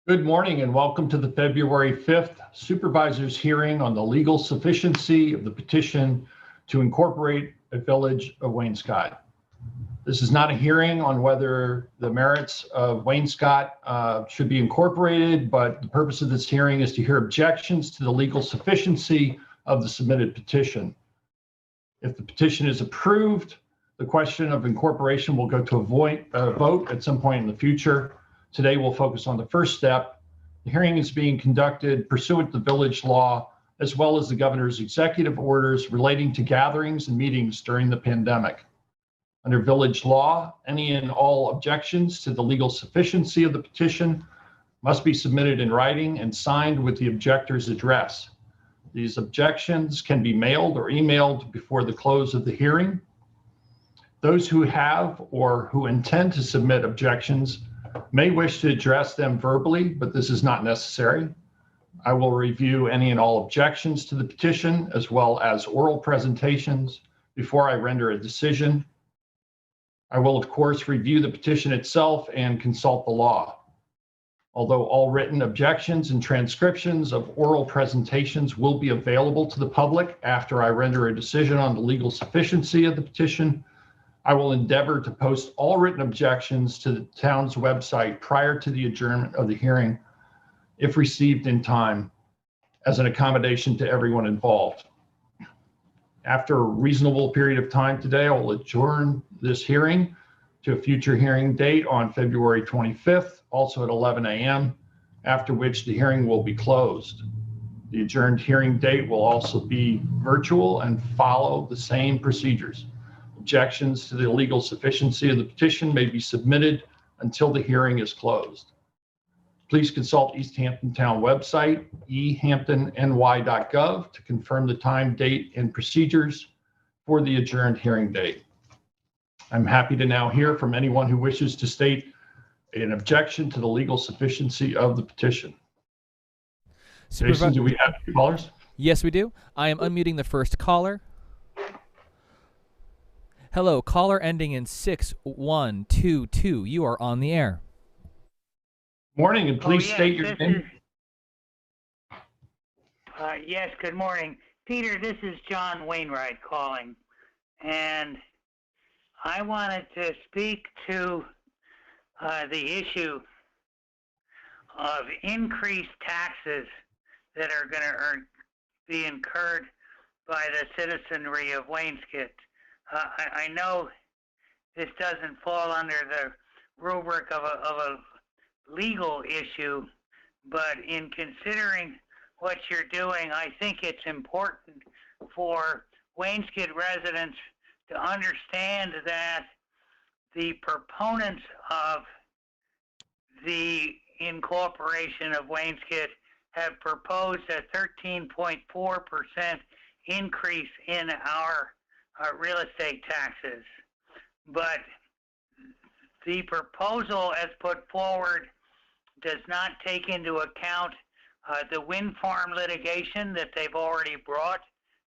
Good morning and welcome to the February 5th Supervisor's Hearing on the legal sufficiency of the petition to incorporate a village of Wainscott. This is not a hearing on whether the merits of Wainscott should be incorporated, but the purpose of this hearing is to hear objections to the legal sufficiency of the submitted petition. If the petition is approved, the question of incorporation will go to a vote at some point in the future. Today, we'll focus on the first step. The hearing is being conducted pursuant to village law, as well as the governor's executive orders relating to gatherings and meetings during the pandemic. Under village law, any and all objections to the legal sufficiency of the petition must be submitted in writing and signed with the objector's address. These objections can be mailed or emailed before the close of the hearing. Those who have or who intend to submit objections may wish to address them verbally, but this is not necessary. I will review any and all objections to the petition as well as oral presentations before I render a decision. I will, of course, review the petition itself and consult the law. Although all written objections and transcriptions of oral presentations will be available to the public after I render a decision on the legal sufficiency of the petition, I will endeavor to post all written objections to the town's website prior to the adjournment of the hearing, if received in time, as an accommodation to everyone involved. After a reasonable period of time today, I will adjourn this hearing to a future hearing date on February 25th, also at 11 a.m., after which the hearing will be closed. The adjourned hearing date will also be virtual and follow the same procedures. Objections to the legal sufficiency of the petition may be submitted until the hearing is closed. Please consult East Hampton Town website, ehamptonny.gov, to confirm the time, date, and procedures for the adjourned hearing date. I'm happy to now hear from anyone who wishes to state an objection to the legal sufficiency of the petition. Jason, do we have callers? Yes, we do. I am unmuting the first caller. Hello, caller ending in 6122. You are on the air. Morning, and please state your name. Yes, good morning. Peter, this is John Wainwright calling, and I wanted to speak to the issue of increased taxes that are going to be incurred by the citizenry of Wainscott. I know this doesn't fall under the rubric of a legal issue, but in considering what you're doing, I think it's important for Wainscott residents to understand that the proponents of the incorporation of Wainscott have proposed a 13.4% increase in our real estate taxes. But the proposal as put forward does not take into account the wind farm litigation that they've already brought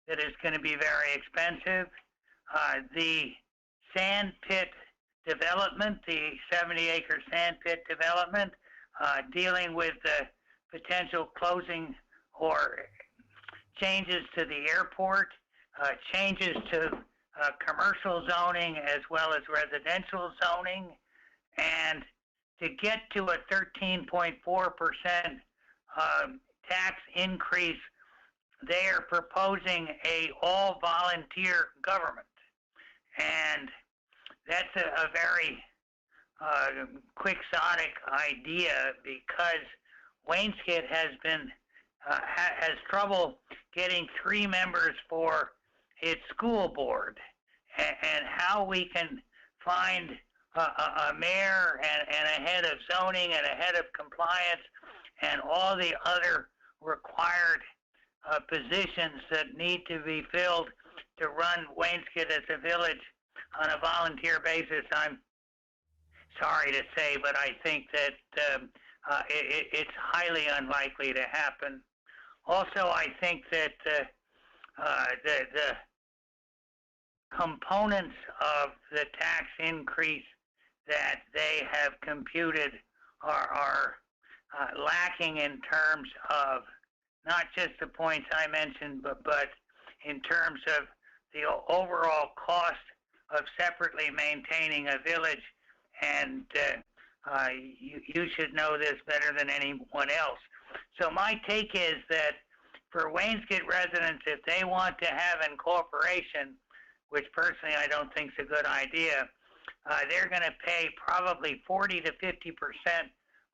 that is going to be very expensive, the sand pit development, the 70-acre sand pit development, dealing with the potential closing or changes to the airport, changes to commercial zoning as well as residential zoning, and to get to a 13.4% tax increase, they are proposing a all-volunteer government. And that's a very quixotic idea, because Wainscott has been has trouble getting 3 members for its school board, and how we can find a mayor and a head of zoning and a head of compliance and all the other required positions that need to be filled to run Wainscott as a village on a volunteer basis. I'm sorry to say, but I think that it's highly unlikely to happen. Also, I think that the components of the tax increase that they have computed are lacking in terms of not just the points I mentioned, but in terms of the overall cost of separately maintaining a village. And you should know this better than anyone else. So my take is that for Wainscott residents, if they want to have incorporation, which personally I don't think is a good idea, they're going to pay probably 40 to 50%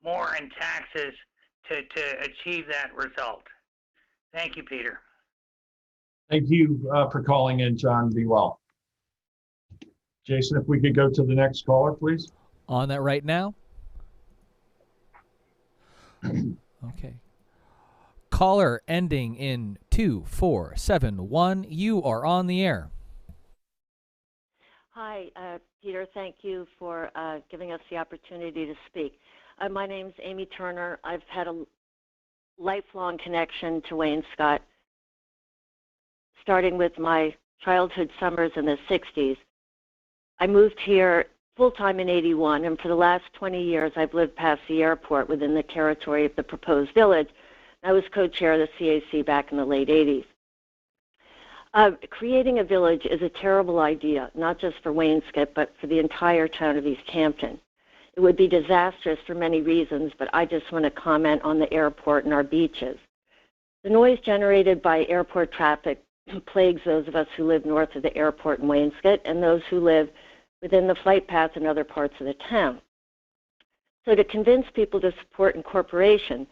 more in taxes to achieve that result. Thank you, Peter. Thank you for calling in, John. Be well. Jason, if we could go to the next caller, please. On that right now. Okay. Caller ending in 2471. You are on the air. Hi, Peter. Thank you for giving us the opportunity to speak. My name's Amy Turner. I've had a lifelong connection to Wainscott, starting with my childhood summers in the 60s. I moved here full-time in 81, and for the last 20 years, I've lived past the airport within the territory of the proposed village. I was co-chair of the CAC back in the late 80s. Creating a village is a terrible idea, not just for Wainscott, but for the entire town of East Hampton. It would be disastrous for many reasons, but I just want to comment on the airport and our beaches. The noise generated by airport traffic plagues those of us who live north of the airport in Wainscott and those who live within the flight path in other parts of the town. So to convince people to support incorporation,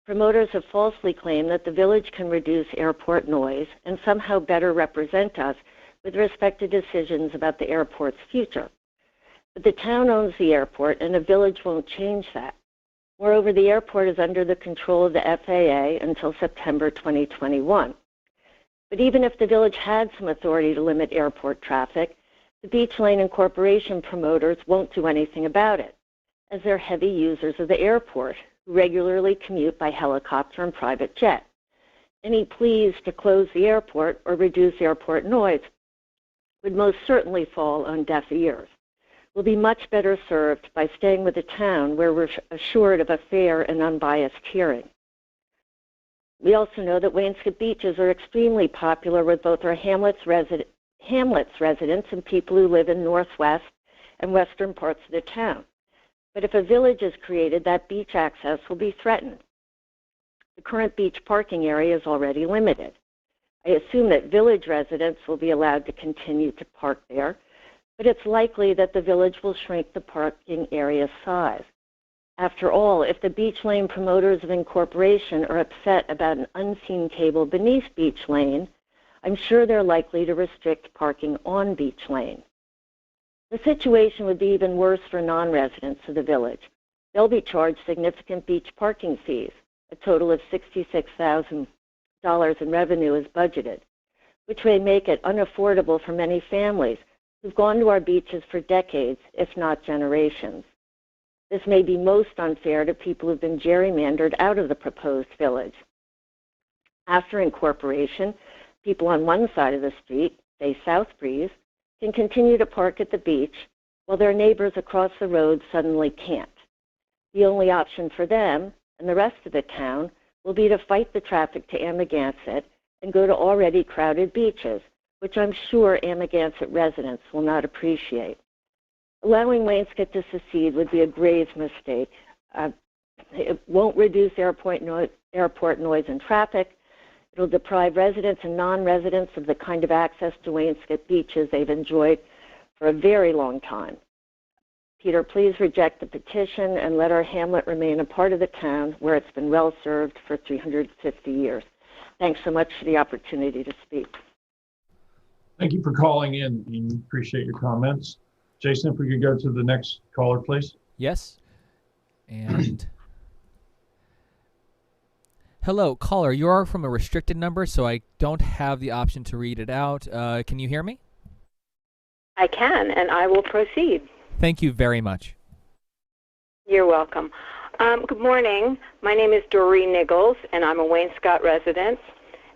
promoters have falsely claimed that the village can reduce airport noise and somehow better represent us with respect to decisions about the airport's future. But the town owns the airport, and a village won't change that. Moreover, the airport is under the control of the FAA until September 2021. But even if the village had some authority to limit airport traffic, the Beach Lane Incorporation promoters won't do anything about it, as they're heavy users of the airport who regularly commute by helicopter and private jet. Any pleas to close the airport or reduce airport noise would most certainly fall on deaf ears. We'll be much better served by staying with the town where we're assured of a fair and unbiased hearing. We also know that Wainscott beaches are extremely popular with both our Hamlet's residents and people who live in northwest and western parts of the town. But if a village is created, that beach access will be threatened. The current beach parking area is already limited. I assume that village residents will be allowed to continue to park there, but it's likely that the village will shrink the parking area size. After all, if the Beach Lane promoters of incorporation are upset about an unseen cable beneath Beach Lane, I'm sure they're likely to restrict parking on Beach Lane. The situation would be even worse for non-residents of the village. They'll be charged significant beach parking fees. A total of $66,000 in revenue is budgeted, which may make it unaffordable for many families who've gone to our beaches for decades, if not generations. This may be most unfair to people who've been gerrymandered out of the proposed village. After incorporation, people on one side of the street, say South Breeze, can continue to park at the beach while their neighbors across the road suddenly can't. The only option for them and the rest of the town will be to fight the traffic to Amagansett and go to already crowded beaches, which I'm sure Amagansett residents will not appreciate. Allowing Wainscott to secede would be a grave mistake. It won't reduce airport noise and traffic. It'll deprive residents and non-residents of the kind of access to Wainscott beaches they've enjoyed for a very long time. Peter, please reject the petition and let our hamlet remain a part of the town where it's been well served for 350 years. Thanks so much for the opportunity to speak. Thank you for calling in. We appreciate your comments. Jason, if we could go to the next caller, please. Yes. And hello, caller. You are from a restricted number, so I don't have the option to read it out. Can you hear me? I can, and I will proceed. Thank you very much. You're welcome. Good morning. My name is Doreen Nichols, and I'm a Wainscott resident.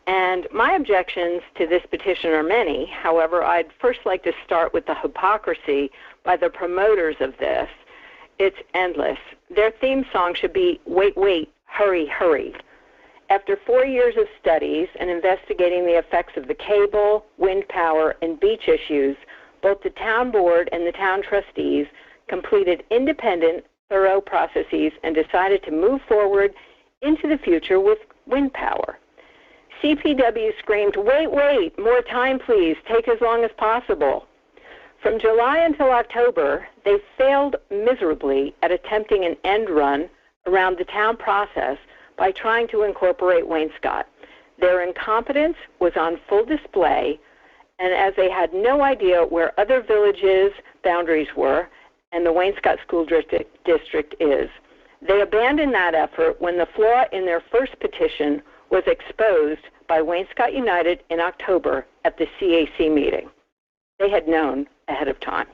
And my objections to this petition are many. However, I'd first like to start with the hypocrisy by the promoters of this it's endless. Their theme song should be Wait, Wait, Hurry, Hurry. After 4 years of studies and investigating the effects of the cable, wind power, and beach issues, both the town board and the town trustees completed independent, thorough processes and decided to move forward into the future with wind power. CPW screamed, wait, wait, more time please, take as long as possible. From July until October, they failed miserably at attempting an end run around the town process by trying to incorporate Wainscott. Their incompetence was on full display, and as they had no idea where other villages' boundaries were and the Wainscott School District is, they abandoned that effort when the flaw in their first petition was exposed by Wainscott United in October at the CAC meeting. They had known ahead of time.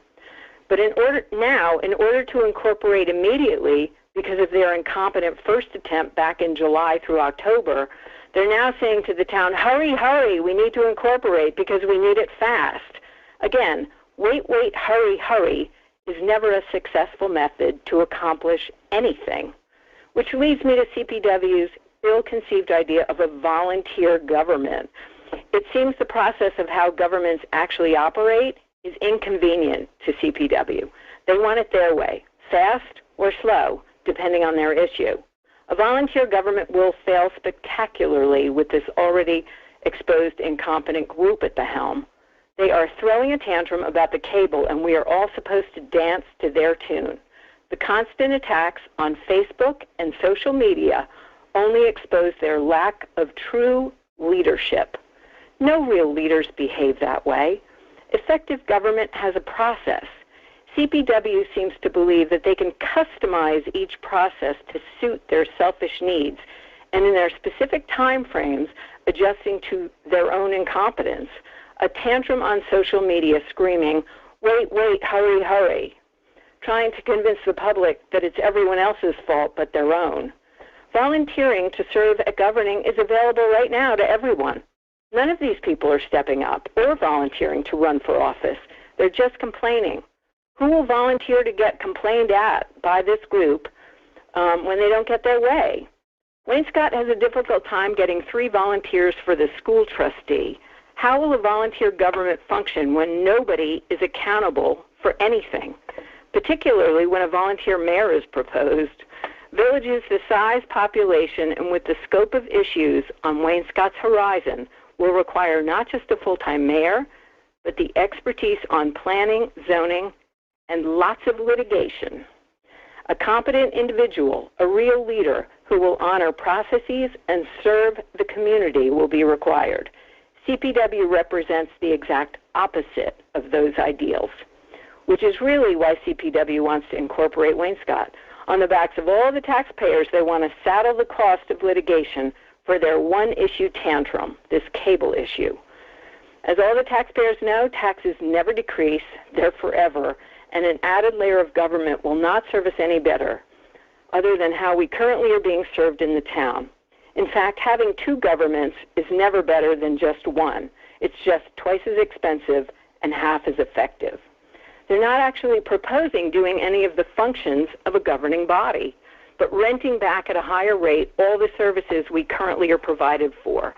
But in order to incorporate immediately, because of their incompetent first attempt back in July through October, they're now saying to the town, hurry, hurry, we need to incorporate because we need it fast. Again, wait, wait, hurry, hurry is never a successful method to accomplish anything, which leads me to CPW's ill-conceived idea of a volunteer government. It seems the process of how governments actually operate is inconvenient to CPW. They want it their way, fast or slow, depending on their issue. A volunteer government will fail spectacularly with this already exposed incompetent group at the helm. They are throwing a tantrum about the cable, and we are all supposed to dance to their tune. The constant attacks on Facebook and social media only expose their lack of true leadership. No real leaders behave that way. Effective government has a process. CPW seems to believe that they can customize each process to suit their selfish needs, and in their specific time frames, adjusting to their own incompetence. A tantrum on social media screaming, wait, wait, hurry, hurry, trying to convince the public that it's everyone else's fault but their own. Volunteering to serve at governing is available right now to everyone. None of these people are stepping up or volunteering to run for office. They're just complaining. Who will volunteer to get complained at by this group when they don't get their way? Wainscott has a difficult time getting 3 volunteers for the school trustee. How will a volunteer government function when nobody is accountable for anything, particularly when a volunteer mayor is proposed? Villages the size, population, and with the scope of issues on Wainscott's horizon will require not just a full-time mayor, but the expertise on planning, zoning, and lots of litigation. A competent individual, a real leader who will honor processes and serve the community will be required. CPW represents the exact opposite of those ideals, which is really why CPW wants to incorporate Wainscott. On the backs of all the taxpayers, they want to saddle the cost of litigation for their one-issue tantrum, this cable issue. As all the taxpayers know, taxes never decrease, they're forever, and an added layer of government will not serve us any better, other than how we currently are being served in the town. In fact, having 2 governments is never better than just one. It's just twice as expensive and half as effective. They're not actually proposing doing any of the functions of a governing body, but renting back at a higher rate all the services we currently are provided for,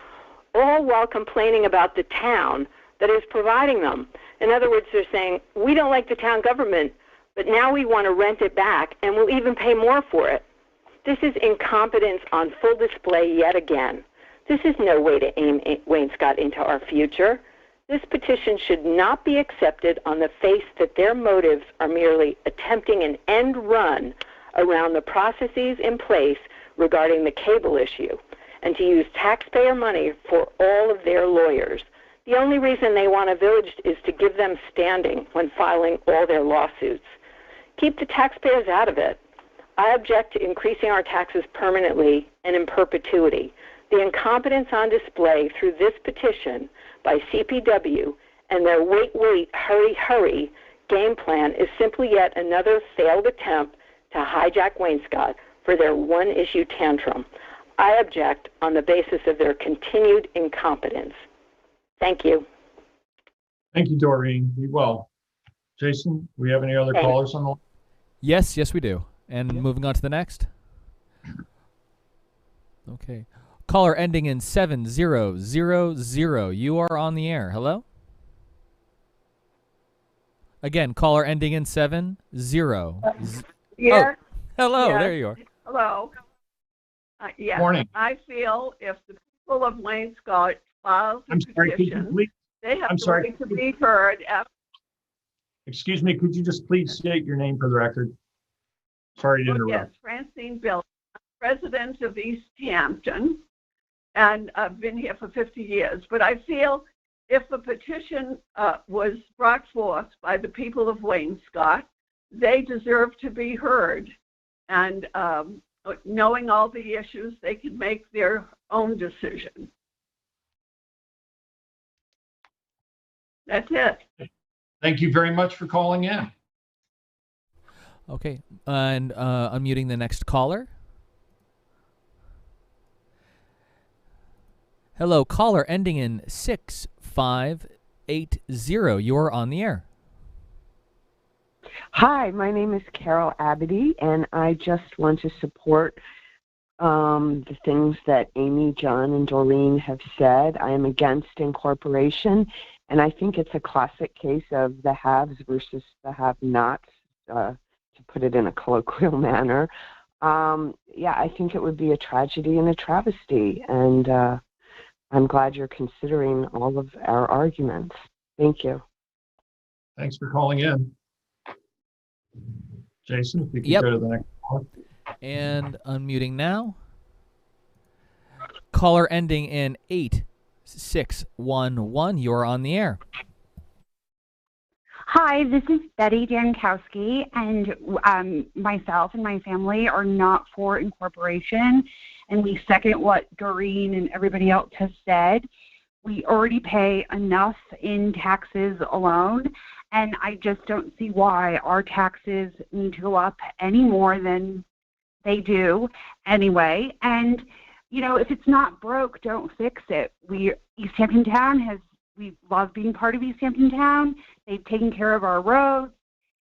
all while complaining about the town that is providing them. In other words, they're saying, we don't like the town government, but now we want to rent it back, and we'll even pay more for it. This is incompetence on full display yet again. This is no way to aim Wainscott into our future. This petition should not be accepted on the face that their motives are merely attempting an end run around the processes in place regarding the cable issue, and to use taxpayer money for all of their lawyers. The only reason they want a village is to give them standing when filing all their lawsuits. Keep the taxpayers out of it. I object to increasing our taxes permanently and in perpetuity. The incompetence on display through this petition by CPW and their wait, wait, hurry, hurry game plan is simply yet another failed attempt to hijack Wainscott for their one-issue tantrum. I object on the basis of their continued incompetence. Thank you. Thank you, Doreen. Be well. Jason, we have any other Thanks. callers on the line? Yes, we do. And moving on to the next. Okay. Caller ending in 7000. You are on the air. Hello? Again, caller ending in 70. Yes. Oh, hello. Yes. There you are. Hello. Yes. Morning. I feel if the people of Wainscott file the I'm sorry, could you petition, please, they have I'm the sorry. right to be heard. excuse me, could you just please state your name for the record? Sorry to Yes, interrupt. Francine Bill, president of East Hampton, and I've been here for 50 years. But I feel if the petition was brought forth by the people of Wainscott, they deserve to be heard. And knowing all the issues, they can make their own decision. That's it. Thank you very much for calling in. Okay. And unmuting the next caller. Hello, caller ending in 6580. You're on the air. Hi, my name is Carol Abity, and I just want to support the things that Amy, John, and Doreen have said. I am against incorporation, and I think it's a classic case of the haves versus the have-nots, to put it in a colloquial manner. I think it would be a tragedy and a travesty, and I'm glad you're considering all of our arguments. Thank you. Thanks for calling in. Jason, if you could go to the next caller. And unmuting now. Caller ending in 8611. You're on the air. Hi, this is Betty Jankowski, and myself and my family are not for incorporation, and we second what Doreen and everybody else has said. We already pay enough in taxes alone, and I just don't see why our taxes need to go up any more than they do anyway. And, you know, if it's not broke, don't fix it. East Hampton Town we love being part of East Hampton Town. They've taken care of our roads,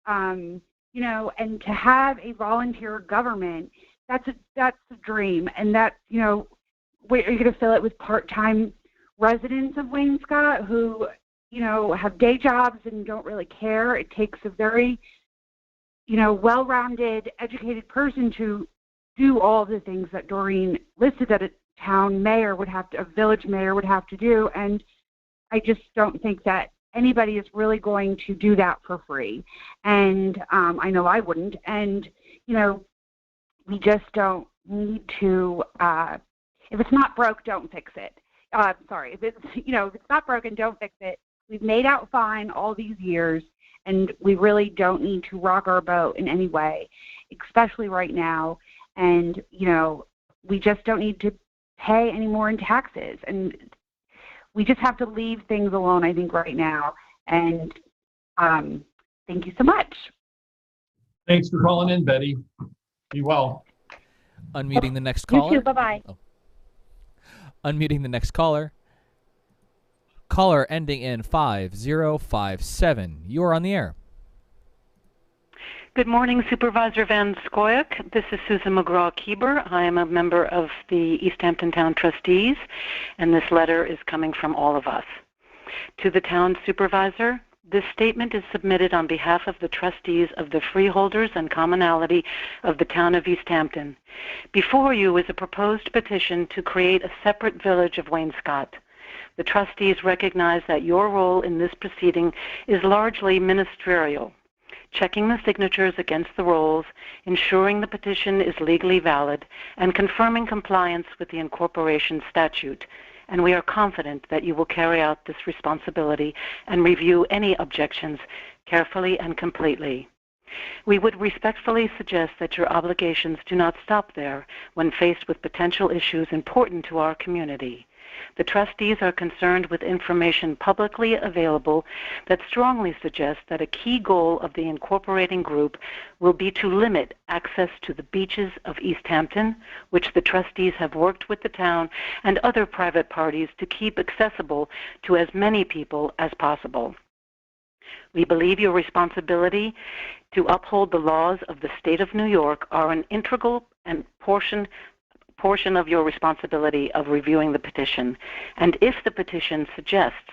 and to have a volunteer government, that's a dream. And that, are you going to fill it with part-time residents of Wainscott who, have day jobs and don't really care? It takes a very, well-rounded, educated person to do all the things that Doreen listed that a village mayor would have to do. And I just don't think that anybody is really going to do that for free. And I know I wouldn't. And, we just don't need to, if it's not broke, don't fix it. If it's not broken, don't fix it. We've made out fine all these years, and we really don't need to rock our boat in any way, especially right now. And, we just don't need to pay any more in taxes. And we just have to leave things alone, I think, right now. And thank you so much. Thanks for calling in, Betty. Be well. Unmuting the next caller. You too. Bye-bye. Oh. Unmuting the next caller. Caller ending in 5057. You are on the air. Good morning, Supervisor Van Scoyoc. This is Susan McGraw-Keeber. I am a member of the East Hampton Town Trustees, and this letter is coming from all of us. To the Town Supervisor, this statement is submitted on behalf of the trustees of the freeholders and commonality of the Town of East Hampton. Before you is a proposed petition to create a separate village of Wainscott. The trustees recognize that your role in this proceeding is largely ministerial, checking the signatures against the rolls, ensuring the petition is legally valid, and confirming compliance with the incorporation statute. And we are confident that you will carry out this responsibility and review any objections carefully and completely. We would respectfully suggest that your obligations do not stop there when faced with potential issues important to our community. The trustees are concerned with information publicly available that strongly suggests that a key goal of the incorporating group will be to limit access to the beaches of East Hampton, which the trustees have worked with the town and other private parties to keep accessible to as many people as possible. We believe your responsibility to uphold the laws of the state of New York are an integral and portion of your responsibility of reviewing the petition. And if the petition suggests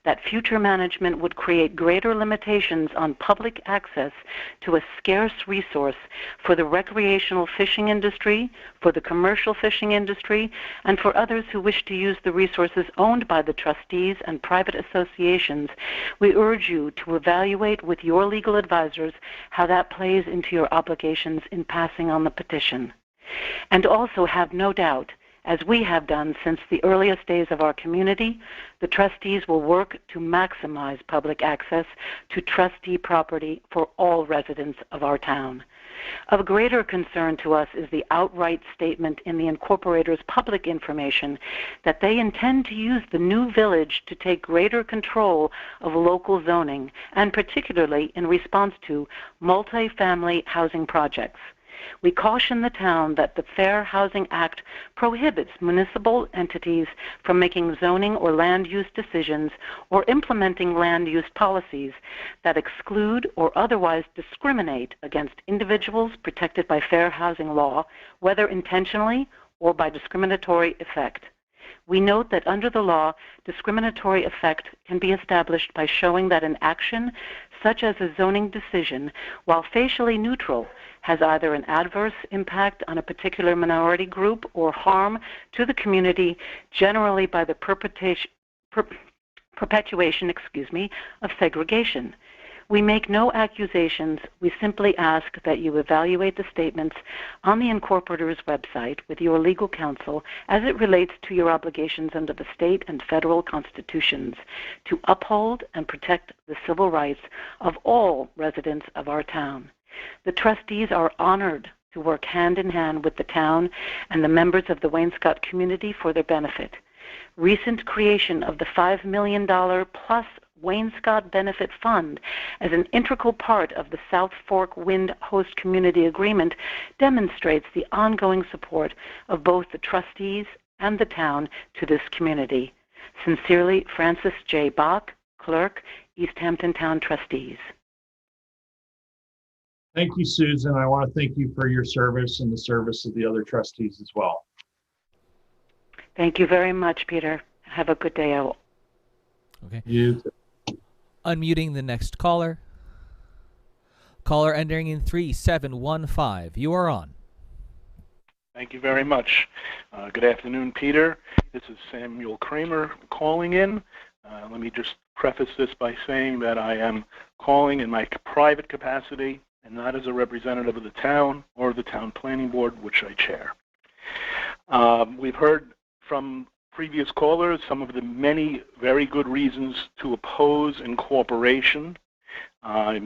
that future management would create greater limitations on public access to a scarce resource for the recreational fishing industry, for the commercial fishing industry, and for others who wish to use the resources owned by the trustees and private associations, we urge you to evaluate with your legal advisors how that plays into your obligations in passing on the petition. And also have no doubt, as we have done since the earliest days of our community, the trustees will work to maximize public access to trustee property for all residents of our town. Of greater concern to us is the outright statement in the Incorporator's public information that they intend to use the new village to take greater control of local zoning, and particularly in response to multi-family housing projects. We caution the town that the Fair Housing Act prohibits municipal entities from making zoning or land use decisions or implementing land use policies that exclude or otherwise discriminate against individuals protected by fair housing law, whether intentionally or by discriminatory effect. We note that under the law, discriminatory effect can be established by showing that an action, such as a zoning decision, while facially neutral, has either an adverse impact on a particular minority group or harm to the community, generally by the perpetuation of segregation. We make no accusations. We simply ask that you evaluate the statements on the Incorporator's website with your legal counsel as it relates to your obligations under the state and federal constitutions to uphold and protect the civil rights of all residents of our town. The trustees are honored to work hand in hand with the town and the members of the Wainscott community for their benefit. Recent creation of the $5 million plus Wainscott Benefit Fund as an integral part of the South Fork Wind Host Community Agreement demonstrates the ongoing support of both the trustees and the town to this community. Sincerely, Francis J. Bach, Clerk, East Hampton Town Trustees. Thank you, Susan. I want to thank you for your service and the service of the other trustees as well. Thank you very much, Peter. Have a good day all. Okay. You too. Unmuting the next caller. Caller ending in 3715. You are on. Thank you very much. Good afternoon, Peter. This is Samuel Kramer calling in. Let me just preface this by saying that I am calling in my private capacity and not as a representative of the town or the town planning board, which I chair. We've heard from previous callers some of the many very good reasons to oppose incorporation. I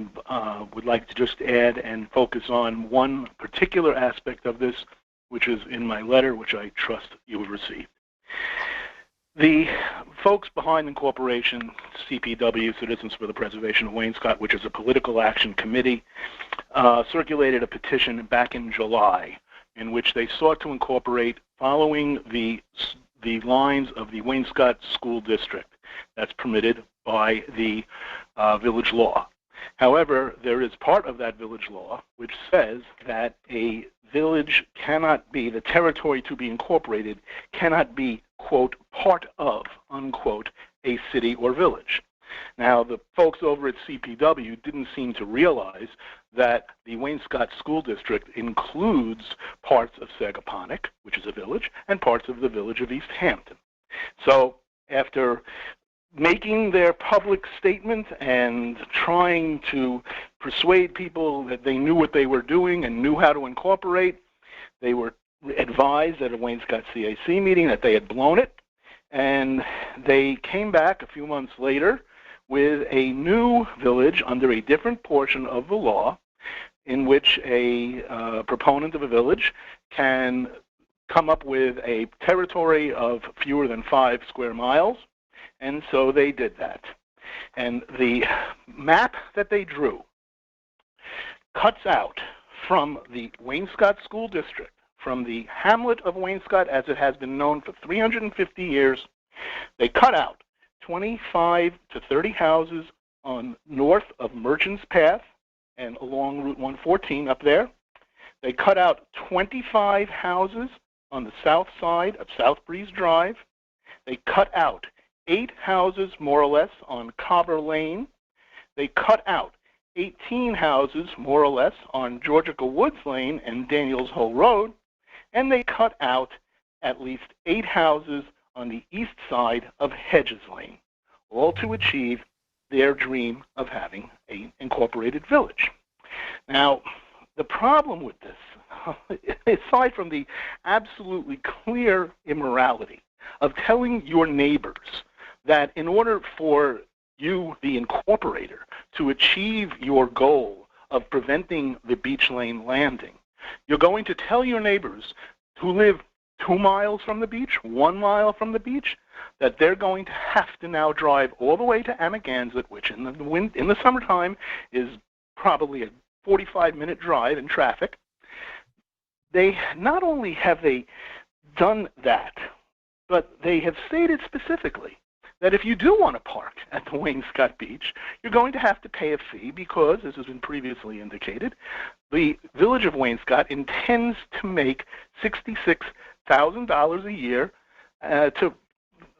would like to just add and focus on one particular aspect of this, which is in my letter, which I trust you have received. The folks behind Incorporation, CPW, Citizens for the Preservation of Wainscott, which is a political action committee, circulated a petition back in July in which they sought to incorporate following the lines of the Wainscott School District that's permitted by the village law. However, there is part of that village law which says that a village cannot be, the territory to be incorporated cannot be, quote, part of, unquote, a city or village. Now, the folks over at CPW didn't seem to realize that the Wainscott School District includes parts of Sagaponack, which is a village, and parts of the village of East Hampton. So after making their public statement and trying to persuade people that they knew what they were doing and knew how to incorporate, they were advised at a Wainscott CAC meeting that they had blown it, and they came back a few months later with a new village under a different portion of the law in which a proponent of a village can come up with a territory of fewer than 5 square miles, and so they did that. And the map that they drew cuts out from the Wainscott School District, from the hamlet of Wainscott as it has been known for 350 years, they cut out 25 to 30 houses on north of Merchants Path and along Route 114 up there. They cut out 25 houses on the south side of South Breeze Drive. They cut out 8 houses, more or less, on Cobber Lane. They cut out 18 houses, more or less, on Georgica Woods Lane and Daniels Hole Road. And they cut out at least 8 houses on the east side of Hedges Lane, all to achieve their dream of having an incorporated village. Now, the problem with this, aside from the absolutely clear immorality of telling your neighbors that in order for you, the incorporator, to achieve your goal of preventing the beach lane landing, you're going to tell your neighbors who live 2 miles from the beach, 1 mile from the beach, that they're going to have to now drive all the way to Amagansett, which in the summertime is probably a 45-minute drive in traffic. They not only have they done that, but they have stated specifically that if you do want to park at the Wainscott Beach, you're going to have to pay a fee because, as has been previously indicated, the Village of Wainscott intends to make $66,000 a year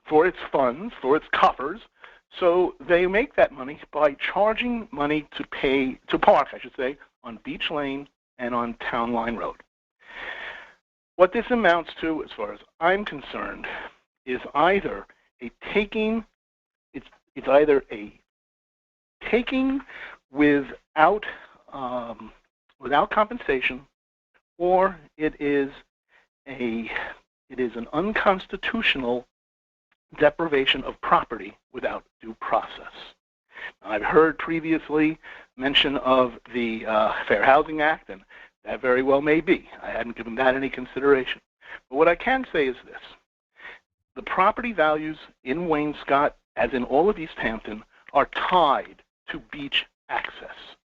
for its funds, for its coffers. So they make that money by charging money to park, I should say, on Beach Lane and on Town Line Road. What this amounts to, as far as I'm concerned, is either a taking. It's either a taking without compensation, or it is an unconstitutional deprivation of property without due process. Now, I've heard previously mention of the Fair Housing Act, and that very well may be. I hadn't given that any consideration. But what I can say is this. The property values in Wainscott, as in all of East Hampton, are tied to beach access.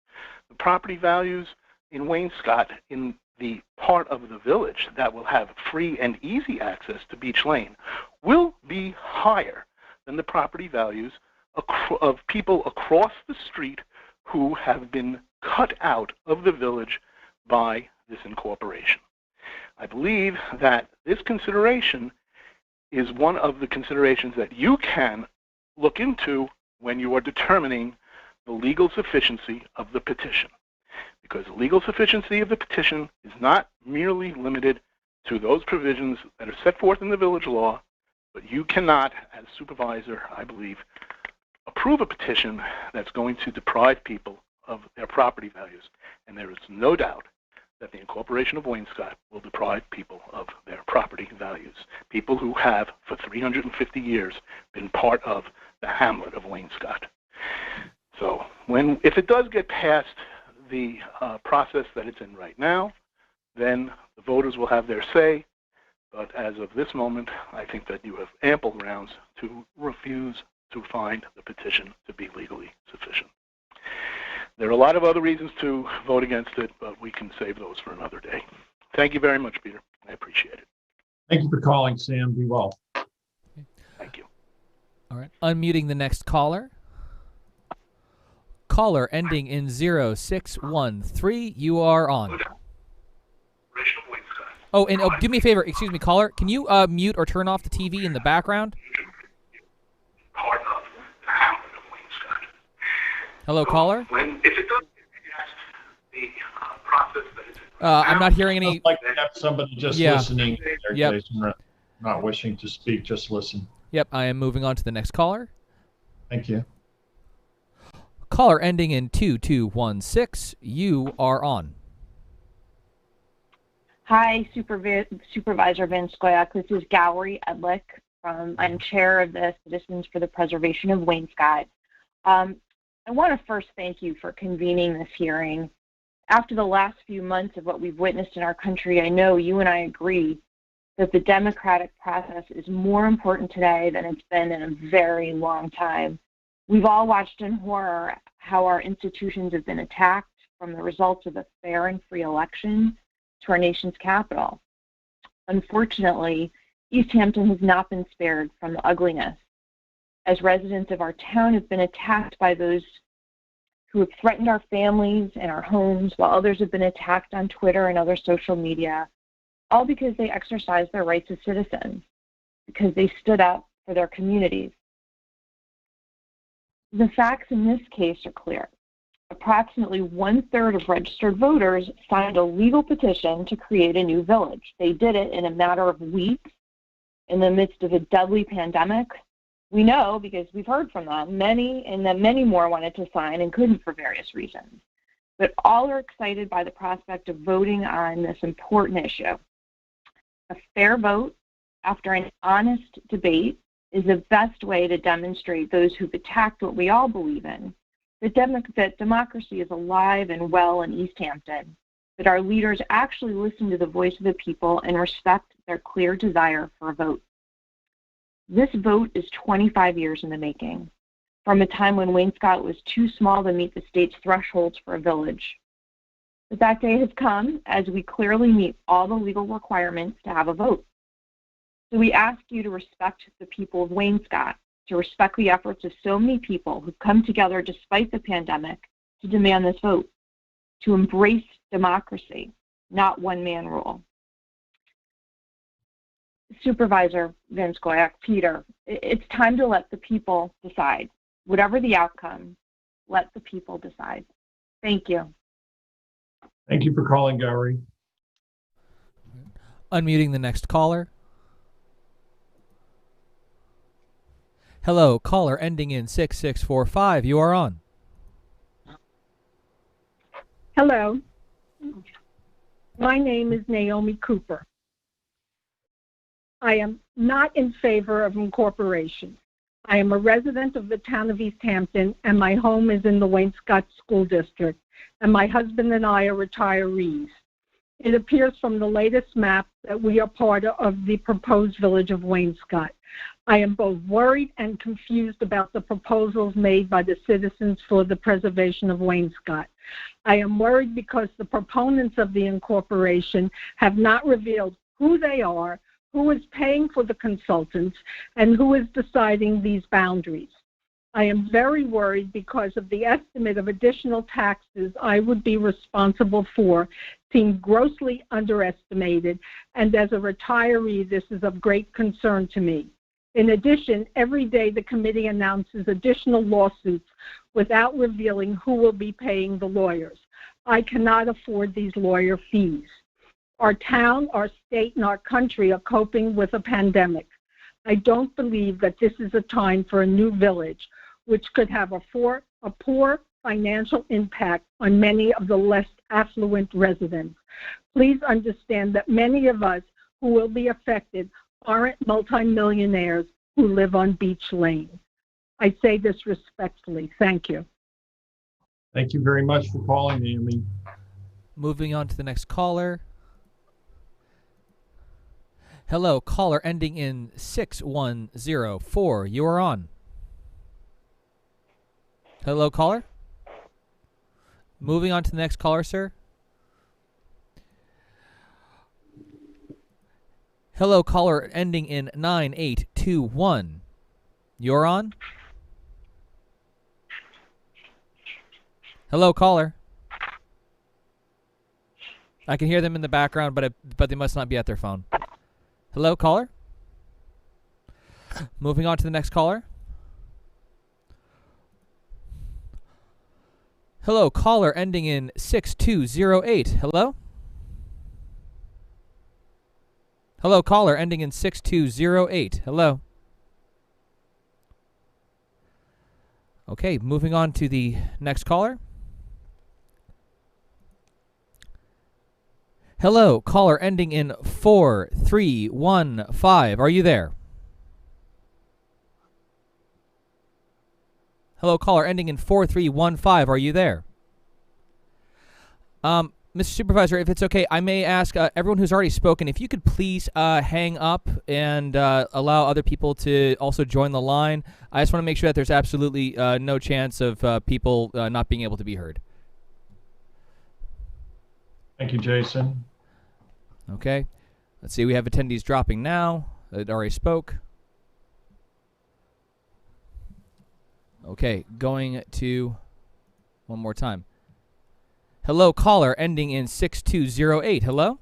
The property values in Wainscott, in the part of the village that will have free and easy access to Beach Lane, will be higher than the property values of people across the street who have been cut out of the village by this incorporation. I believe that this consideration is one of the considerations that you can look into when you are determining the legal sufficiency of the petition. Because the legal sufficiency of the petition is not merely limited to those provisions that are set forth in the village law, but you cannot, as supervisor, I believe, approve a petition that's going to deprive people of their property values. And there is no doubt that the Incorporation of Wainscott will deprive people of their property values. People who have, for 350 years, been part of the hamlet of Wainscott. So if it does get past the process that it's in right now, then the voters will have their say. But as of this moment, I think that you have ample grounds to refuse to find the petition to be legally sufficient. There are a lot of other reasons to vote against it, but we can save those for another day. Thank you very much, Peter. I appreciate it. Thank you for calling, Sam. Be well. Thank you. All right. Unmuting the next caller. Caller ending in 0613. You are on. Oh, and do me a favor. Excuse me, caller. Can you mute or turn off the TV in the background? Part of the hamlet of Wainscott. Hello, caller. If it does get the process that it's I'm not hearing any. I'd like to have somebody just listening. Yep. Jason, not wishing to speak, just listen. Yep, I am moving on to the next caller. Thank you. Caller ending in 2216. You are on. Hi, Supervisor Van Scoyoc. This is Gowrie Edlick. I'm chair of the Citizens for the Preservation of Wainscott. I want to first thank you for convening this hearing. After the last few months of what we've witnessed in our country, I know you and I agree that the democratic process is more important today than it's been in a very long time. We've all watched in horror how our institutions have been attacked, from the results of a fair and free election to our nation's capital. Unfortunately, East Hampton has not been spared from the ugliness, as residents of our town have been attacked by those who have threatened our families and our homes, while others have been attacked on Twitter and other social media, all because they exercised their rights as citizens, because they stood up for their communities. The facts in this case are clear. Approximately 1/3 of registered voters signed a legal petition to create a new village. They did it in a matter of weeks in the midst of a deadly pandemic. We know, because we've heard from them, many more wanted to sign and couldn't for various reasons. But all are excited by the prospect of voting on this important issue. A fair vote after an honest debate is the best way to demonstrate those who've attacked what we all believe in, that democracy is alive and well in East Hampton, that our leaders actually listen to the voice of the people and respect their clear desire for a vote. This vote is 25 years in the making, from a time when Wainscott was too small to meet the state's thresholds for a village. But that day has come as we clearly meet all the legal requirements to have a vote. So we ask you to respect the people of Wainscott, to respect the efforts of so many people who've come together despite the pandemic to demand this vote, to embrace democracy, not one-man rule. Supervisor Wainscott, Peter, it's time to let the people decide. Whatever the outcome, let the people decide. Thank you. Thank you for calling, Gowrie. Unmuting the next caller. Hello, caller ending in 6645. You are on. Hello. My name is Naomi Cooper. I am not in favor of incorporation. I am a resident of the town of East Hampton, and my home is in the Wainscott School District, and my husband and I are retirees. It appears from the latest map that we are part of the proposed village of Wainscott. I am both worried and confused about the proposals made by the citizens for the preservation of Wainscott. I am worried because the proponents of the incorporation have not revealed who they are, who is paying for the consultants, and who is deciding these boundaries. I am very worried because of the estimate of additional taxes I would be responsible for seem grossly underestimated, and as a retiree, this is of great concern to me. In addition, every day the committee announces additional lawsuits without revealing who will be paying the lawyers. I cannot afford these lawyer fees. Our town, our state, and our country are coping with a pandemic. I don't believe that this is a time for a new village, which could have a poor financial impact on many of the less affluent residents. Please understand that many of us who will be affected aren't multimillionaires who live on Beach Lane. I say this respectfully. Thank you. Thank you very much for calling, Naomi. Moving on to the next caller. Hello, caller ending in 6104. You are on. Hello, caller. Moving on to the next caller, sir. Hello, caller ending in 9821. You're on. Hello, caller. I can hear them in the background, but they must not be at their phone. Hello, caller. Moving on to the next caller. Hello, caller ending in 6208. Hello? Hello, caller ending in 6208. Hello? Okay, moving on to the next caller. Hello, caller ending in 4315. Are you there? Hello, caller ending in 4315. Are you there? Mr. Supervisor, if it's okay, I may ask everyone who's already spoken, if you could please hang up and allow other people to also join the line. I just want to make sure that there's absolutely no chance of people not being able to be heard. Thank you, Jason. Okay. Let's see. We have attendees dropping now that already spoke. Okay. Going to One more time. Hello, caller ending in 6208. Hello?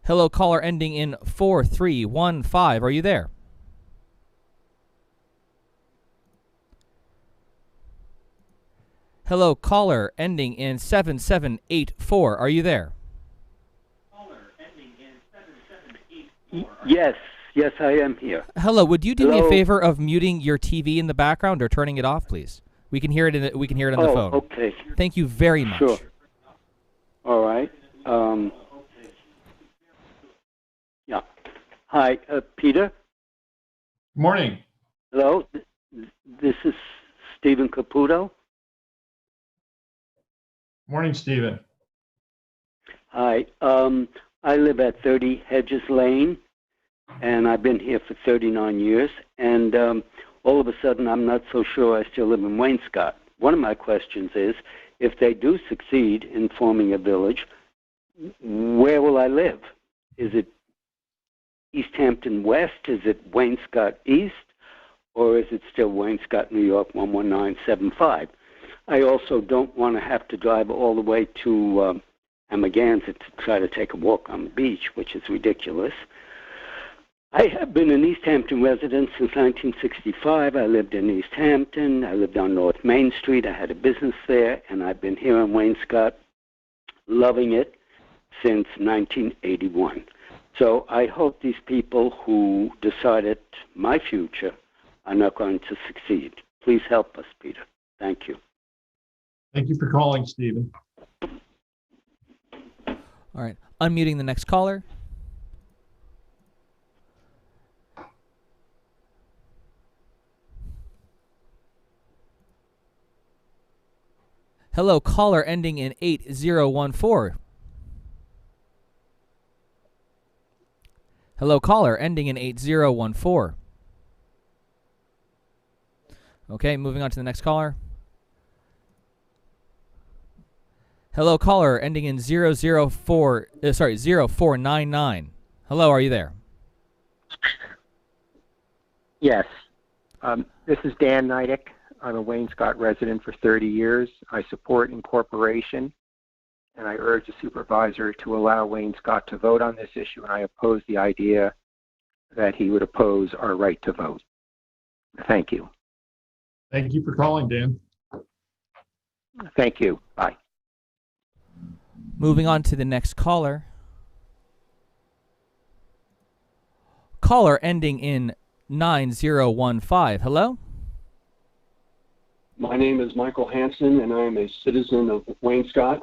Hello, caller ending in 4315. Are you there? Hello, caller ending in 7784. Are you there? Yes, I am here. Hello, would you do me a Hello? favor of muting your TV in the background or turning it off, please? We can hear it on the phone. Oh, okay. Thank you very much. Sure. All right. Yeah. Hi, Peter. Morning. Hello. This is Stephen Caputo. Morning, Stephen. Hi. I live at 30 Hedges Lane, and I've been here for 39 years. And all of a sudden, I'm not so sure I still live in Wainscott. One of my questions is, if they do succeed in forming a village, where will I live? Is it East Hampton West? Is it Wainscott East? Or is it still Wainscott, New York, 11975? I also don't want to have to drive all the way to Amagansett to try to take a walk on the beach, which is ridiculous. I have been an East Hampton resident since 1965. I lived in East Hampton. I lived on North Main Street. I had a business there, and I've been here in Wainscott, loving it since 1981. So I hope these people who decided my future are not going to succeed. Please help us, Peter. Thank you. Thank you for calling, Stephen. All right. Unmuting the next caller. Hello, caller ending in 8014. Hello, caller ending in 8014. Okay, moving on to the next caller. Hello, caller ending in 0499. Hello, are you there? Yes. This is Dan Neidick. I'm a Wainscott resident for 30 years. I support incorporation, and I urge the supervisor to allow Wainscott to vote on this issue, and I oppose the idea that he would oppose our right to vote. Thank you. Thank you for calling, Dan. Thank you. Bye. Moving on to the next caller. Caller ending in 9015. Hello? My name is Michael Hansen, and I am a citizen of Wainscott.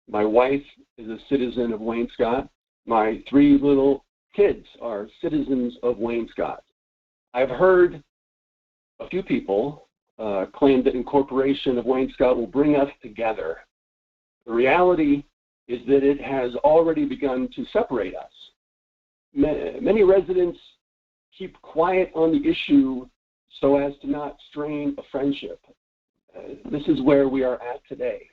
My wife is a citizen of Wainscott. My 3 little kids are citizens of Wainscott. I've heard a few people claim that incorporation of Wainscott will bring us together. The reality is that it has already begun to separate us. Many residents keep quiet on the issue so as to not strain a friendship. This is where we are at today.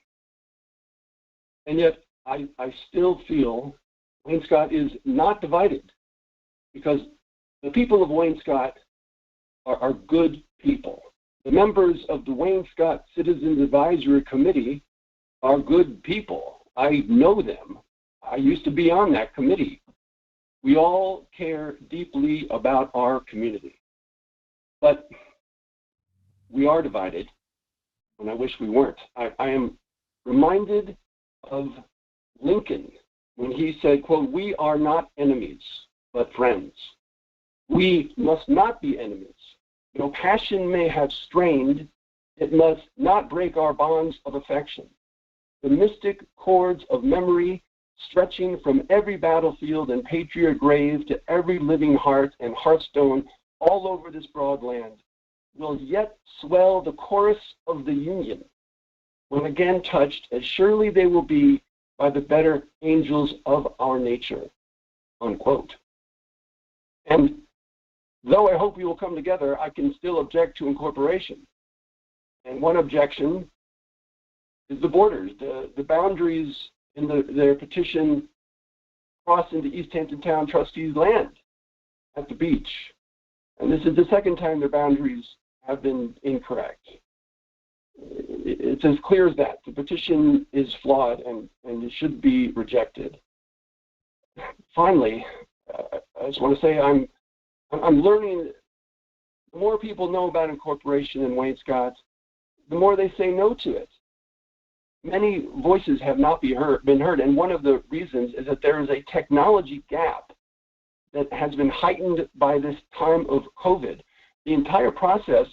And yet, I still feel Wainscott is not divided, because the people of Wainscott are good people. The members of the Wainscott Citizens Advisory Committee are good people. I know them. I used to be on that committee. We all care deeply about our community. But we are divided, and I wish we weren't. I am reminded of Lincoln when he said, quote, "We are not enemies, but friends. We must not be enemies. Though passion may have strained, it must not break our bonds of affection. The mystic cords of memory, stretching from every battlefield and patriot grave to every living heart and hearthstone all over this broad land, will yet swell the chorus of the Union, when again touched, as surely they will be by the better angels of our nature," unquote. And though I hope we will come together, I can still object to incorporation. And one objection is the borders, the boundaries in their petition cross into East Hampton Town trustees' land at the beach. And this is the second time their boundaries have been incorrect. It's as clear as that. The petition is flawed and it should be rejected. Finally, I just want to say I'm learning. The more people know about incorporation in Wainscott, the more they say no to it. Many voices have not been heard, and one of the reasons is that there is a technology gap that has been heightened by this time of COVID. The entire process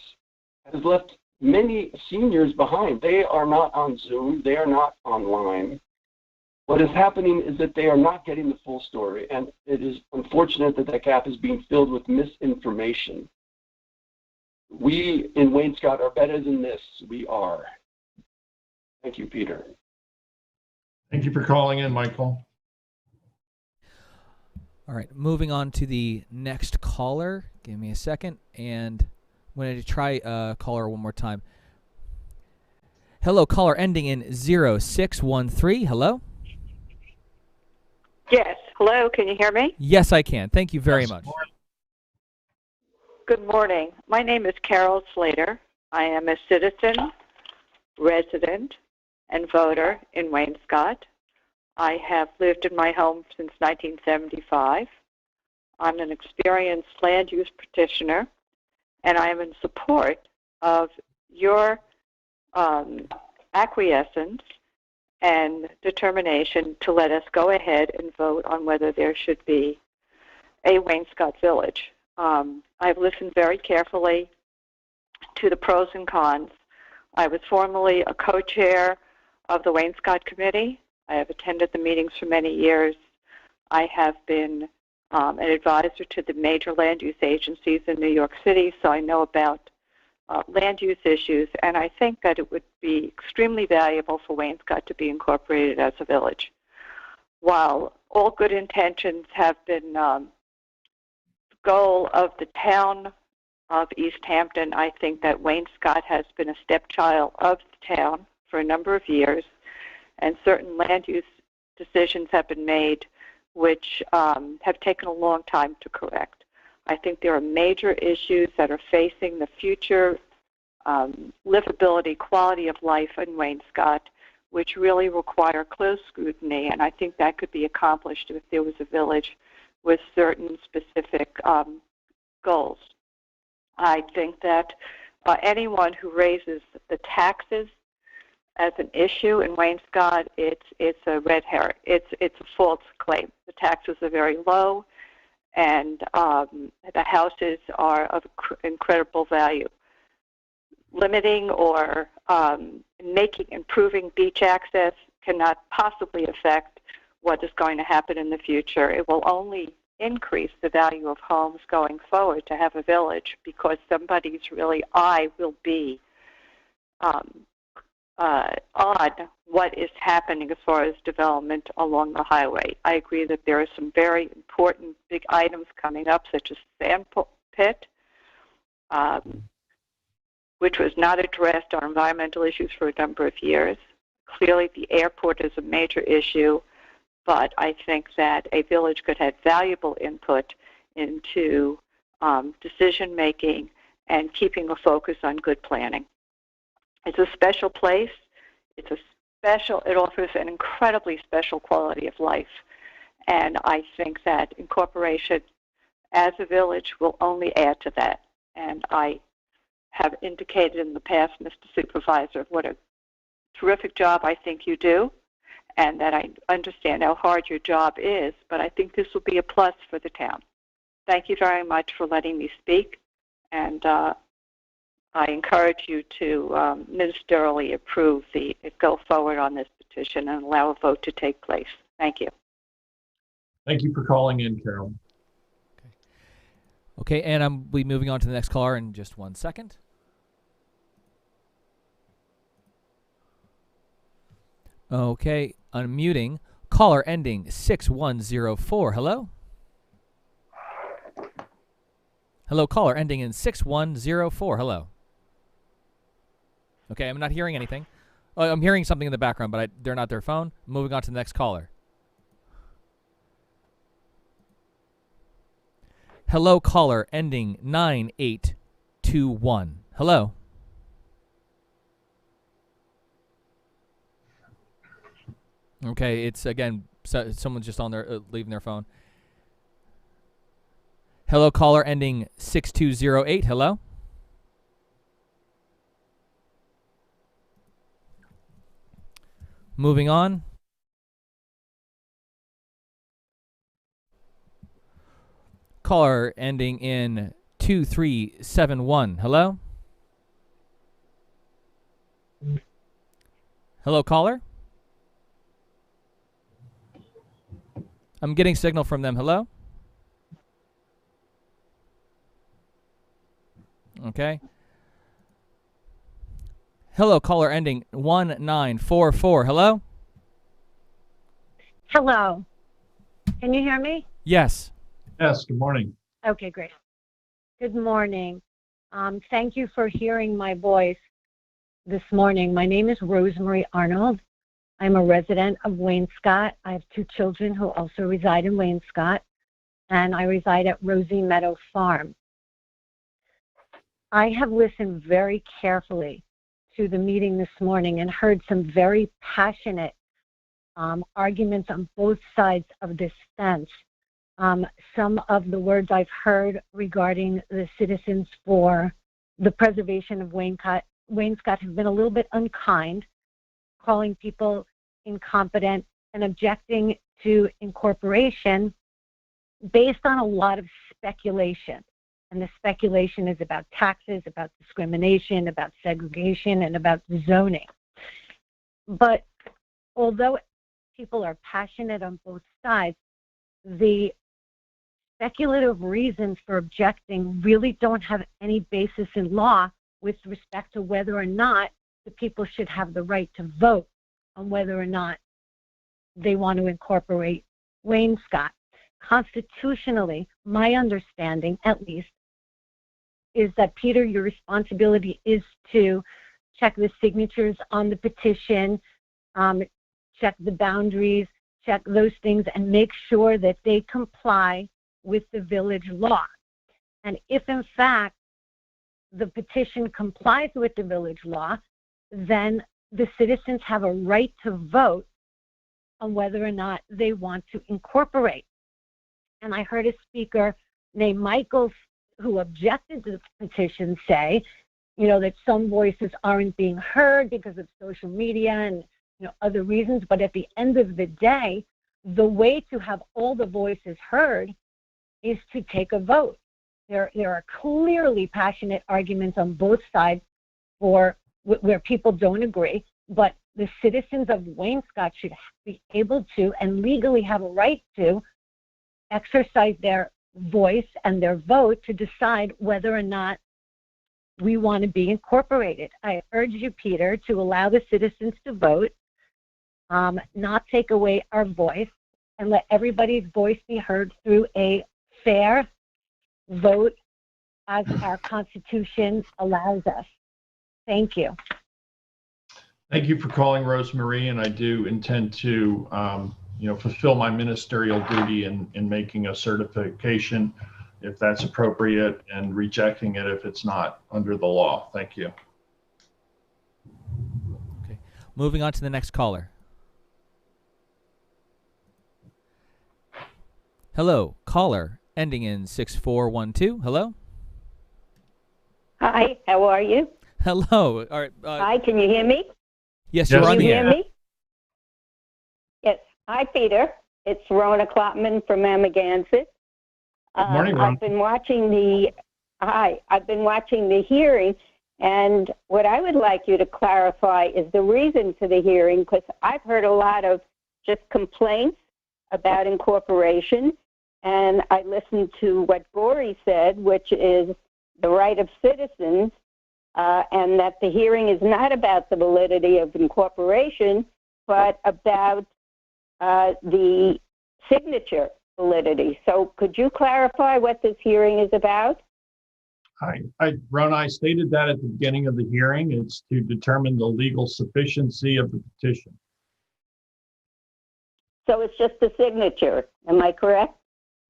has left many seniors behind. They are not on Zoom. They are not online. What is happening is that they are not getting the full story, and it is unfortunate that that gap is being filled with misinformation. We in Wainscott are better than this. We are. Thank you, Peter. Thank you for calling in, Michael. All right, moving on to the next caller. Give me a second, and I'm going to try caller one more time. Hello, caller ending in 0613. Hello? Yes. Hello, can you hear me? Yes, I can. Thank you very much. Good morning. My name is Carol Slater. I am a citizen, resident, and voter in Wainscott. I have lived in my home since 1975. I'm an experienced land use petitioner, and I am in support of your acquiescence and determination to let us go ahead and vote on whether there should be a Wainscott Village. I've listened very carefully to the pros and cons. I was formerly a co-chair of the Wainscott Committee. I have attended the meetings for many years. I have been an advisor to the major land use agencies in New York City, so I know about land use issues, and I think that it would be extremely valuable for Wainscott to be incorporated as a village. While all good intentions have been the goal of the town of East Hampton, I think that Wainscott has been a stepchild of the town for a number of years, and certain land use decisions have been made which have taken a long time to correct. I think there are major issues that are facing the future livability, quality of life in Wainscott, which really require close scrutiny, and I think that could be accomplished if there was a village with certain specific goals. I think that anyone who raises the taxes as an issue in Wainscott, it's a red herring. It's a false claim. The taxes are very low, and the houses are of incredible value. Limiting or improving beach access cannot possibly affect what is going to happen in the future. It will only increase the value of homes going forward to have a village, because somebody's eye will be on what is happening as far as development along the highway. I agree that there are some very important big items coming up, such as sand pit, which was not addressed on environmental issues for a number of years. Clearly, the airport is a major issue, but I think that a village could have valuable input into decision-making and keeping a focus on good planning. It's a special place. It offers an incredibly special quality of life. And I think that incorporation as a village will only add to that. And I have indicated in the past, Mr. Supervisor, what a terrific job I think you do, and that I understand how hard your job is, but I think this will be a plus for the town. Thank you very much for letting me speak, and I encourage you to ministerially approve go forward on this petition and allow a vote to take place. Thank you. Thank you for calling in, Carol. Okay, and I'll be moving on to the next caller in just 1 second. Okay, unmuting. Caller ending 6104. Hello? Hello, caller ending in 6104. Hello? Okay, I'm not hearing anything. Oh, I'm hearing something in the background, but they're not their phone. Moving on to the next caller. Hello, caller ending 9821. Hello. Okay, it's again, someone's just on their leaving their phone. Hello, caller ending 6208. Hello. Moving on. Caller ending in 2371. Hello? Hello, caller? I'm getting signal from them. Hello? Okay. Hello, caller ending 1944. Hello? Hello. Can you hear me? Yes. Yes, good morning. Okay, great. Good morning. Thank you for hearing my voice this morning. My name is Rosemary Arnold. I'm a resident of Wainscott. I have 2 children who also reside in Wainscott, and I reside at Rosie Meadow Farm. I have listened very carefully to the meeting this morning and heard some very passionate arguments on both sides of this fence. Some of the words I've heard regarding the Citizens for the Preservation of Wainscott have been a little bit unkind, calling people incompetent and objecting to incorporation based on a lot of speculation. And the speculation is about taxes, about discrimination, about segregation, and about zoning. But although people are passionate on both sides, the speculative reasons for objecting really don't have any basis in law with respect to whether or not the people should have the right to vote on whether or not they want to incorporate Wainscott. Constitutionally, my understanding, at least, is that, Peter, your responsibility is to check the signatures on the petition, check the boundaries, check those things, and make sure that they comply with the village law. And if, in fact, the petition complies with the village law, then the citizens have a right to vote on whether or not they want to incorporate. And I heard a speaker named Michael who objected to the petition say, you know, that some voices aren't being heard because of social media and, you know, other reasons. But at the end of the day, the way to have all the voices heard is to take a vote. There are clearly passionate arguments on both sides for where people don't agree, but the citizens of Wainscott should be able to and legally have a right to exercise their voice and their vote to decide whether or not we want to be incorporated. I urge you, Peter, to allow the citizens to vote, not take away our voice, and let everybody's voice be heard through a fair vote as our Constitution allows us. Thank you. Thank you for calling, Rosemary, and I do intend to fulfill my ministerial duty in making a certification if that's appropriate and rejecting it if it's not under the law. Thank you. Okay. Moving on to the next caller. Hello, caller ending in 6412. Hello? Hi, how are you? Hello. All right. Hi, can you hear me? Yes, you're on the air. Can you hear me? Yes. Hi, Peter. It's Rona Klopman from Amagansett. Good morning, Rona. I've been watching the hearing, and what I would like you to clarify is the reason for the hearing, because I've heard a lot of just complaints about incorporation, and I listened to what Gory said, which is the right of citizens, and that the hearing is not about the validity of incorporation, but about the signature validity. So could you clarify what this hearing is about? Rona, I stated that at the beginning of the hearing. It's to determine the legal sufficiency of the petition. So it's just the signature, am I correct?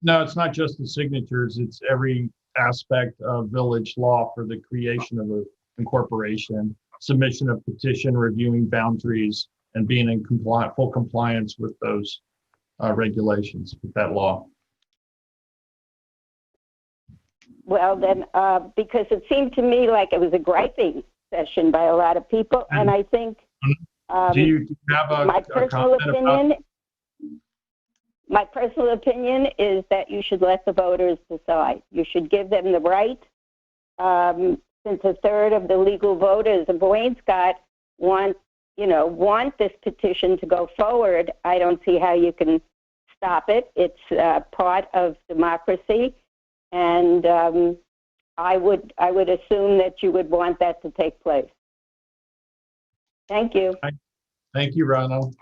No, it's not just the signatures, it's every aspect of village law for the creation of an incorporation, submission of petition, reviewing boundaries, and being in full compliance with those regulations, with that law. Well, then, because it seemed to me like it was a griping session by a lot of people, and I think Do you have a personal comment about? my personal opinion is that you should let the voters decide. You should give them the right. Since a third of the legal voters of Wainscott want this petition to go forward, I don't see how you can stop it. It's part of democracy, and I would assume that you would want that to take place. Thank you. Thank you, Ronald.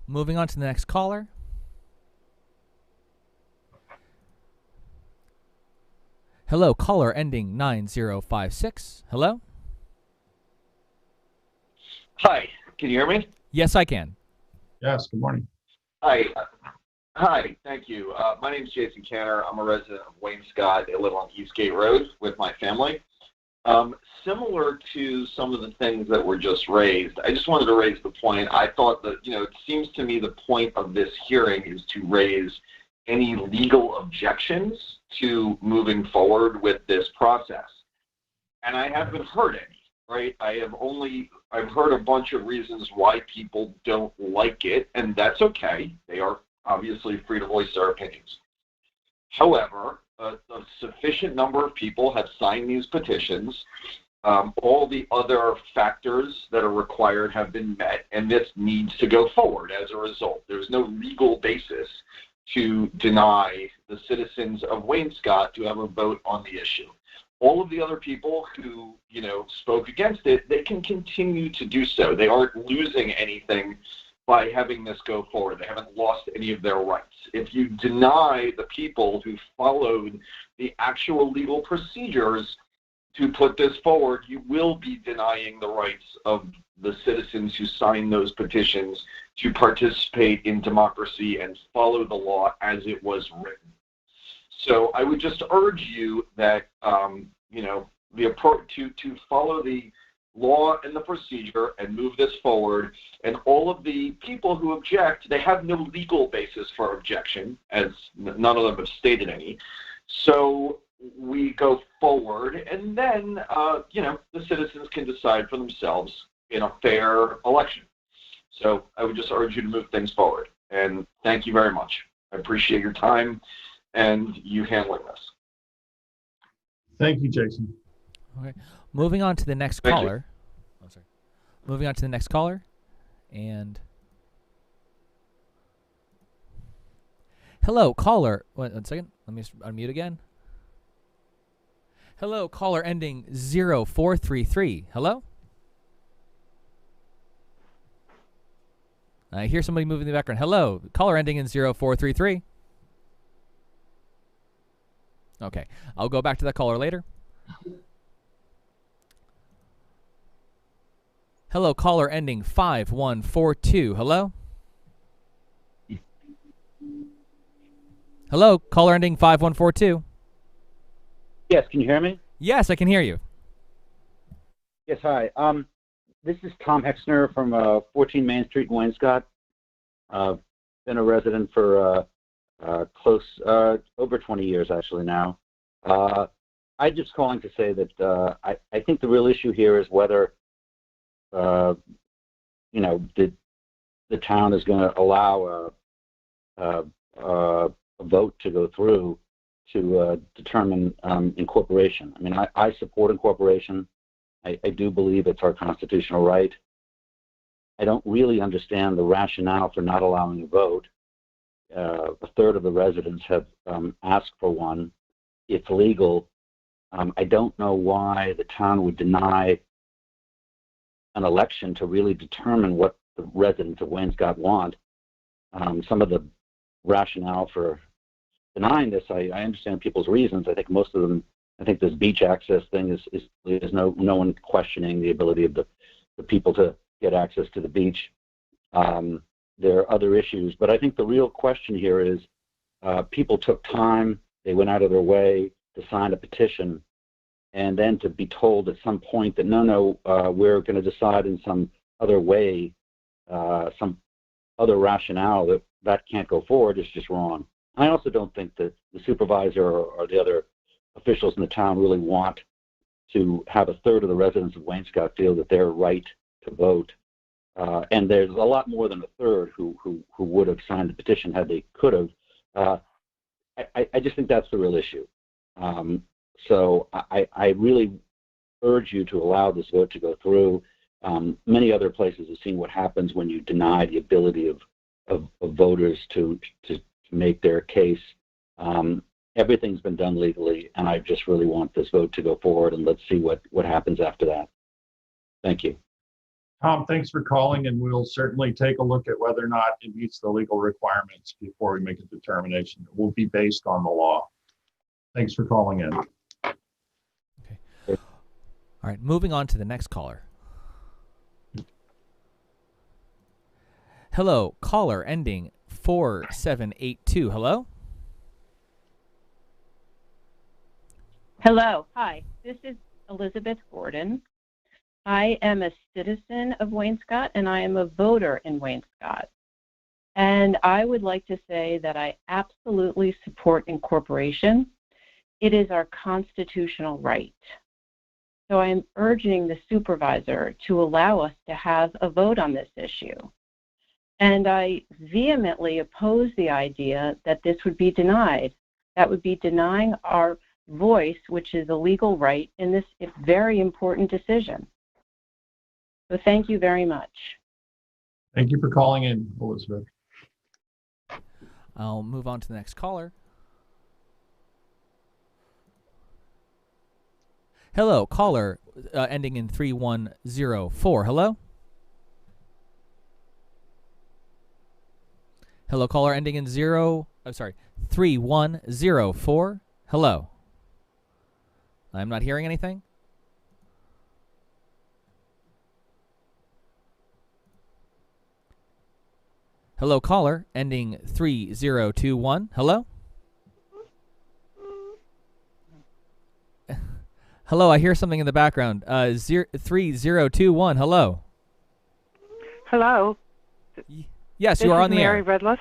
Moving on to the next caller. Hello, caller ending 9056. Hello? Hi, can you hear me? Yes, I can. Yes, good morning. Hi, thank you. My name is Jason Cantor. I'm a resident of Wainscott. I live on Eastgate Road with my family. Similar to some of the things that were just raised, I just wanted to raise the point. I thought that, it seems to me the point of this hearing is to raise any legal objections to moving forward with this process. And I haven't heard any, right? I've heard a bunch of reasons why people don't like it, and that's okay. They are obviously free to voice their opinions. However, a sufficient number of people have signed these petitions. All the other factors that are required have been met, and this needs to go forward as a result. There's no legal basis to deny the citizens of Wainscott to have a vote on the issue. All of the other people who, spoke against it, they can continue to do so. They aren't losing anything by having this go forward. They haven't lost any of their rights. If you deny the people who followed the actual legal procedures to put this forward, you will be denying the rights of the citizens who signed those petitions to participate in democracy and follow the law as it was written. So I would just urge you that, the approach to follow the law and the procedure and move this forward. And all of the people who object, they have no legal basis for objection, as none of them have stated any. So we go forward, and then, the citizens can decide for themselves in a fair election. So I would just urge you to move things forward. And thank you very much. I appreciate your time and you handling this. Thank you, Jason. Okay. Moving on to the next caller. Oh, sorry. Moving on to the next caller. And hello, caller. One second. Let me unmute again. Hello, caller ending 0433. Hello? I hear somebody moving in the background. Hello, caller ending in 0433. Okay, I'll go back to that caller later. Hello, caller ending 5142. Hello? Hello, caller ending 5142. Yes, can you hear me? Yes, I can hear you. Yes, hi. This is Tom Hexner from 14 Main Street in Wainscott. Been a resident for over 20 years actually now. I'm just calling to say that I think the real issue here is whether the town is going to allow a vote to go through to determine incorporation. I mean, I support incorporation. I do believe it's our constitutional right. I don't really understand the rationale for not allowing a vote. A third of the residents have asked for one. It's legal. I don't know why the town would deny an election to really determine what the residents of Wainscott want. Some of the rationale for denying this, I understand people's reasons. I think most of them, I think this beach access thing is no one questioning the ability of the people to get access to the beach. There are other issues, but I think the real question here is people took time, they went out of their way to sign a petition, and then to be told at some point that no, we're going to decide in some other way, some other rationale that can't go forward is just wrong. I also don't think that the supervisor or the other officials in the town really want to have a third of the residents of Wainscott feel that they're right to vote. And there's a lot more than a third who would have signed the petition had they could have. I just think that's the real issue. So I really urge you to allow this vote to go through. Many other places have seen what happens when you deny the ability of voters to make their case. Everything's been done legally, and I just really want this vote to go forward, and let's see what happens after that. Thank you. Tom, thanks for calling, and we'll certainly take a look at whether or not it meets the legal requirements before we make a determination. It will be based on the law. Thanks for calling in. Okay. All right, moving on to the next caller. Hello, caller ending 4782. Hello? Hello. Hi. This is Elizabeth Gordon. I am a citizen of Wainscott, and I am a voter in Wainscott. And I would like to say that I absolutely support incorporation. It is our constitutional right. So I am urging the supervisor to allow us to have a vote on this issue. And I vehemently oppose the idea that this would be denied. That would be denying our voice, which is a legal right in this very important decision. So thank you very much. Thank you for calling in, Elizabeth. I'll move on to the next caller. Hello, caller ending in 3104. Hello? Hello, caller ending in 3104. Hello. I'm not hearing anything. Hello, caller ending 3021. Hello? Hello, I hear something in the background. 3021. Hello. Hello. Yes, you are on the air. Mary Redless.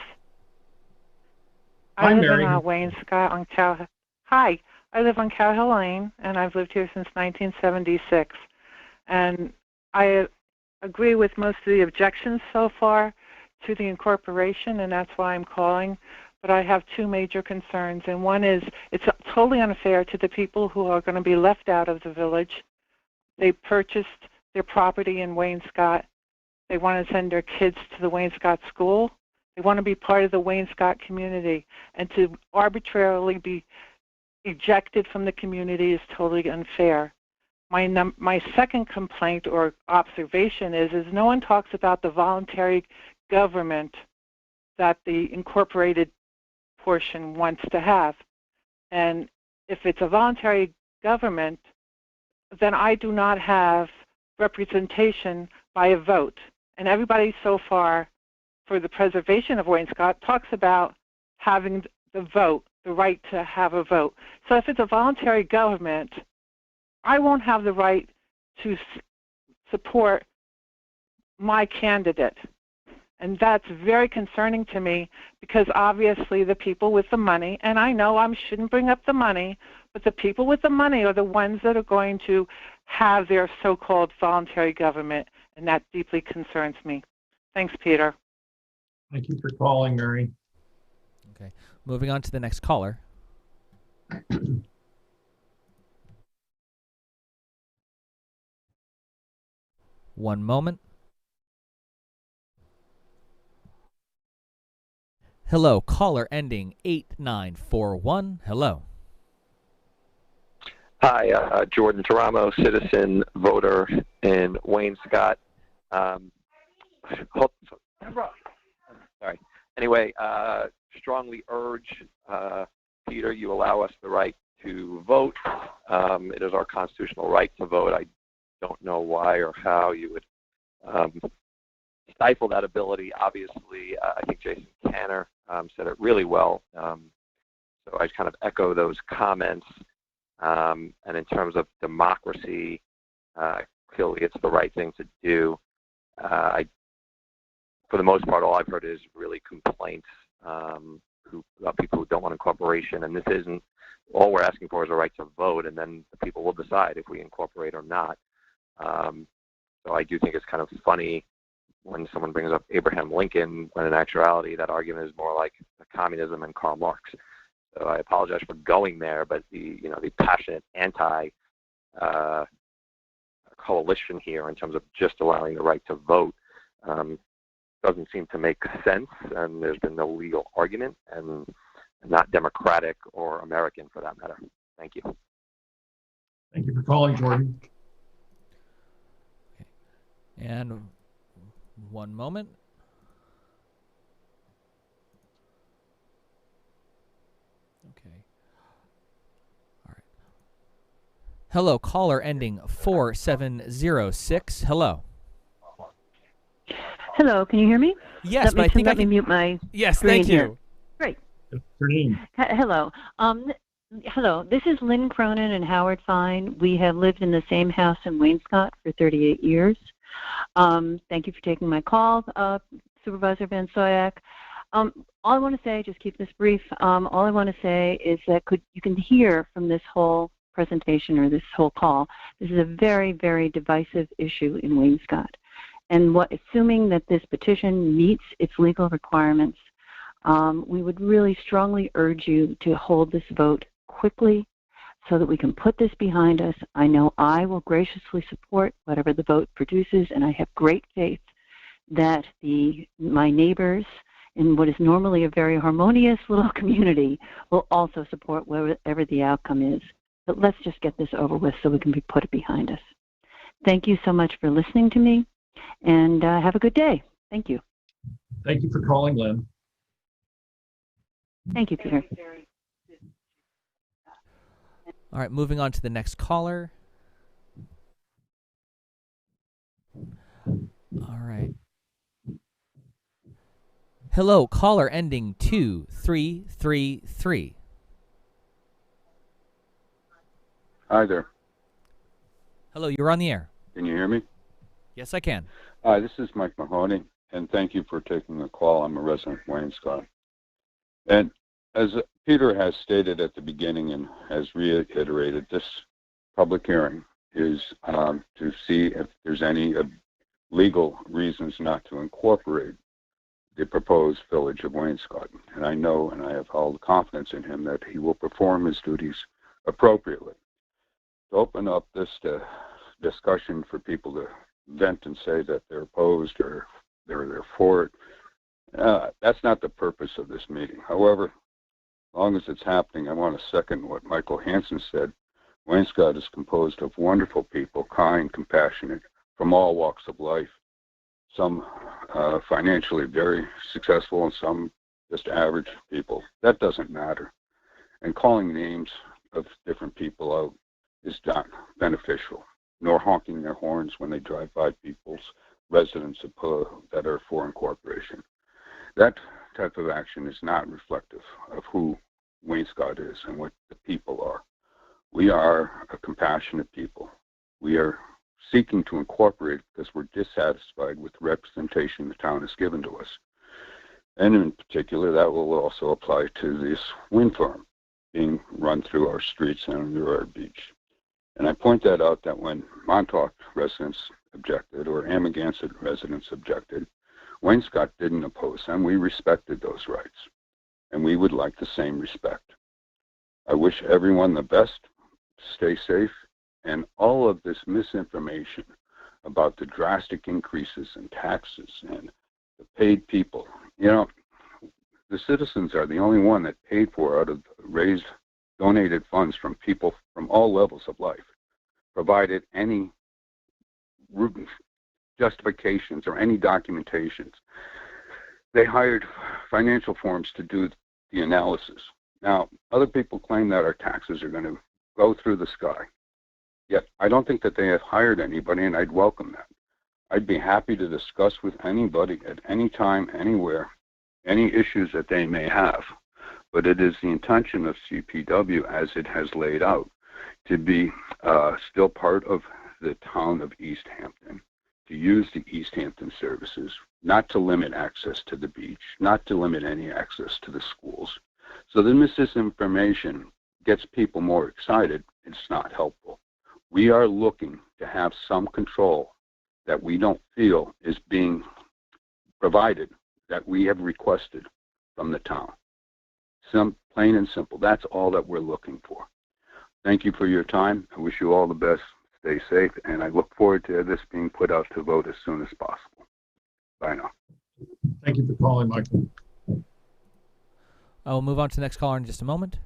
Hi, I live Mary. in Wainscott on Cow. Hi, I live on Cow Hill Lane, and I've lived here since 1976. And I agree with most of the objections so far to the incorporation, and that's why I'm calling. But I have two major concerns, and one is it's totally unfair to the people who are going to be left out of the village. They purchased their property in Wainscott. They want to send their kids to the Wainscott school. They want to be part of the Wainscott community, and to arbitrarily be ejected from the community is totally unfair. My second complaint or observation is no one talks about the voluntary government that the incorporated portion wants to have. And if it's a voluntary government, then I do not have representation by a vote. And everybody so far for the preservation of Wainscott talks about having the vote, the right to have a vote. So if it's a voluntary government, I won't have the right to support my candidate. And that's very concerning to me because obviously the people with the money, and I know I shouldn't bring up the money, but the people with the money are the ones that are going to have their so-called voluntary government, and that deeply concerns me. Thanks, Peter. Thank you for calling, Mary. Okay, moving on to the next caller. One moment. Hello, caller ending 8941. Hello. Hi, Jordan Taramo, citizen voter in Wainscott. Sorry. Anyway, strongly urge, Peter, you allow us the right to vote. It is our constitutional right to vote. I don't know why or how you would stifle that ability. Obviously, I think Jason Cantor said it really well. So I kind of echo those comments. And in terms of democracy, clearly it's the right thing to do. For the most part, all I've heard is really complaints about people who don't want incorporation, and this isn't, all we're asking for is a right to vote, and then the people will decide if we incorporate or not. So I do think it's kind of funny when someone brings up Abraham Lincoln, when in actuality that argument is more like communism and Karl Marx. So I apologize for going there, but the passionate anti-coalition here in terms of just allowing the right to vote doesn't seem to make sense, and there's been no legal argument, and not democratic or American for that matter. Thank you. Thank you for calling, Jordan. And one moment. Okay. All right. Hello, caller ending 4706. Hello. Hello, can you hear me? Yes, but I think I can mute my Yes, screen thank you. here. Great. Hello. Hello, this is Lynn Cronin and Howard Fine. We have lived in the same house in Wainscott for 38 years. Thank you for taking my call, Supervisor Van Soyak. All I want to say, just keep this brief, all I want to say is that you can hear from this whole presentation or this whole call, this is a very, very divisive issue in Wainscott. And assuming that this petition meets its legal requirements, we would really strongly urge you to hold this vote quickly so that we can put this behind us. I know I will graciously support whatever the vote produces, and I have great faith that my neighbors in what is normally a very harmonious little community will also support whatever the outcome is. But let's just get this over with so we can put it behind us. Thank you so much for listening to me, and have a good day. Thank you. Thank you for calling, Lynn. Thank you, Peter. All right, moving on to the next caller. All right. Hello, caller ending 2333. Hi there. Hello, you're on the air. Can you hear me? Yes, I can. Hi, this is Mike Mahoney, and thank you for taking the call. I'm a resident of Wainscott. And as Peter has stated at the beginning and has reiterated, this public hearing is to see if there's any legal reasons not to incorporate the proposed village of Wainscott. And I know, and I have all the confidence in him, that he will perform his duties appropriately. To open up this discussion for people to vent and say that they're opposed or they're for it, that's not the purpose of this meeting. However, as long as it's happening, I want to second what Michael Hansen said. Wainscott is composed of wonderful people, kind, compassionate, from all walks of life. Some financially very successful and some just average people. That doesn't matter. And calling names of different people out is not beneficial, nor honking their horns when they drive by people's residents that are for incorporation. That type of action is not reflective of who Wainscott is and what the people are. We are a compassionate people. We are seeking to incorporate because we're dissatisfied with the representation the town has given to us. And in particular, that will also apply to this wind farm being run through our streets and under our beach. And I point that out that when Montauk residents objected or Amagansett residents objected, Wainscott didn't oppose them. We respected those rights, and we would like the same respect. I wish everyone the best, stay safe, and all of this misinformation about the drastic increases in taxes and the paid people. You know, the citizens are the only one that paid for out of raised donated funds from people from all levels of life, provided any justifications or any documentations. They hired financial firms to do the analysis. Now, other people claim that our taxes are going to go through the sky. Yet, I don't think that they have hired anybody, and I'd welcome that. I'd be happy to discuss with anybody at any time, anywhere, any issues that they may have. But it is the intention of CPW, as it has laid out, to be still part of the town of East Hampton, to use the East Hampton services, not to limit access to the beach, not to limit any access to the schools. So the misinformation gets people more excited. It's not helpful. We are looking to have some control that we don't feel is being provided, that we have requested from the town. Plain and simple. That's all that we're looking for. Thank you for your time. I wish you all the best. Stay safe, and I look forward to this being put out to vote as soon as possible. Bye now. Thank you for calling, Michael. I will move on to the next caller in just a moment.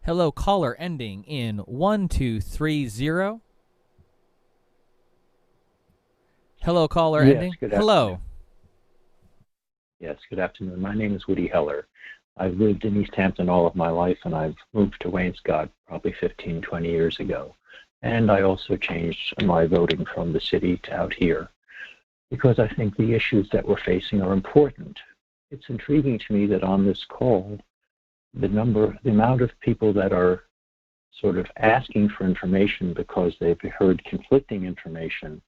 Hello, caller ending in 1230. Hello, caller ending. Hello. Yes, good afternoon. My name is Woody Heller. I've lived in East Hampton all of my life, and I've moved to Wainscott probably 15, 20 years ago. And I also changed my voting from the city to out here because I think the issues that we're facing are important. It's intriguing to me that on this call, the amount of people that are sort of asking for information because they've heard conflicting information,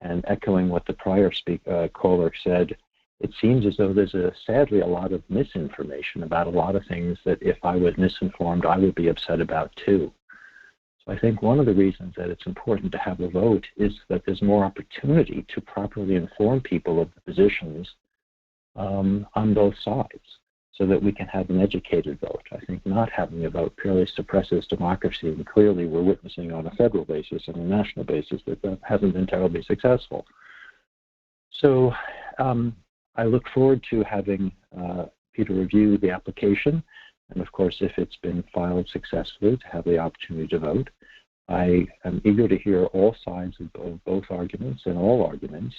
and echoing what the prior caller said, it seems as though there's sadly a lot of misinformation about a lot of things that if I was misinformed, I would be upset about too. So I think one of the reasons that it's important to have a vote is that there's more opportunity to properly inform people of the positions on both sides, so that we can have an educated vote. I think not having a vote purely suppresses democracy, and clearly we're witnessing on a federal basis and a national basis that hasn't been terribly successful. So I look forward to having Peter review the application, and of course, if it's been filed successfully, to have the opportunity to vote. I am eager to hear all sides of both arguments and all arguments,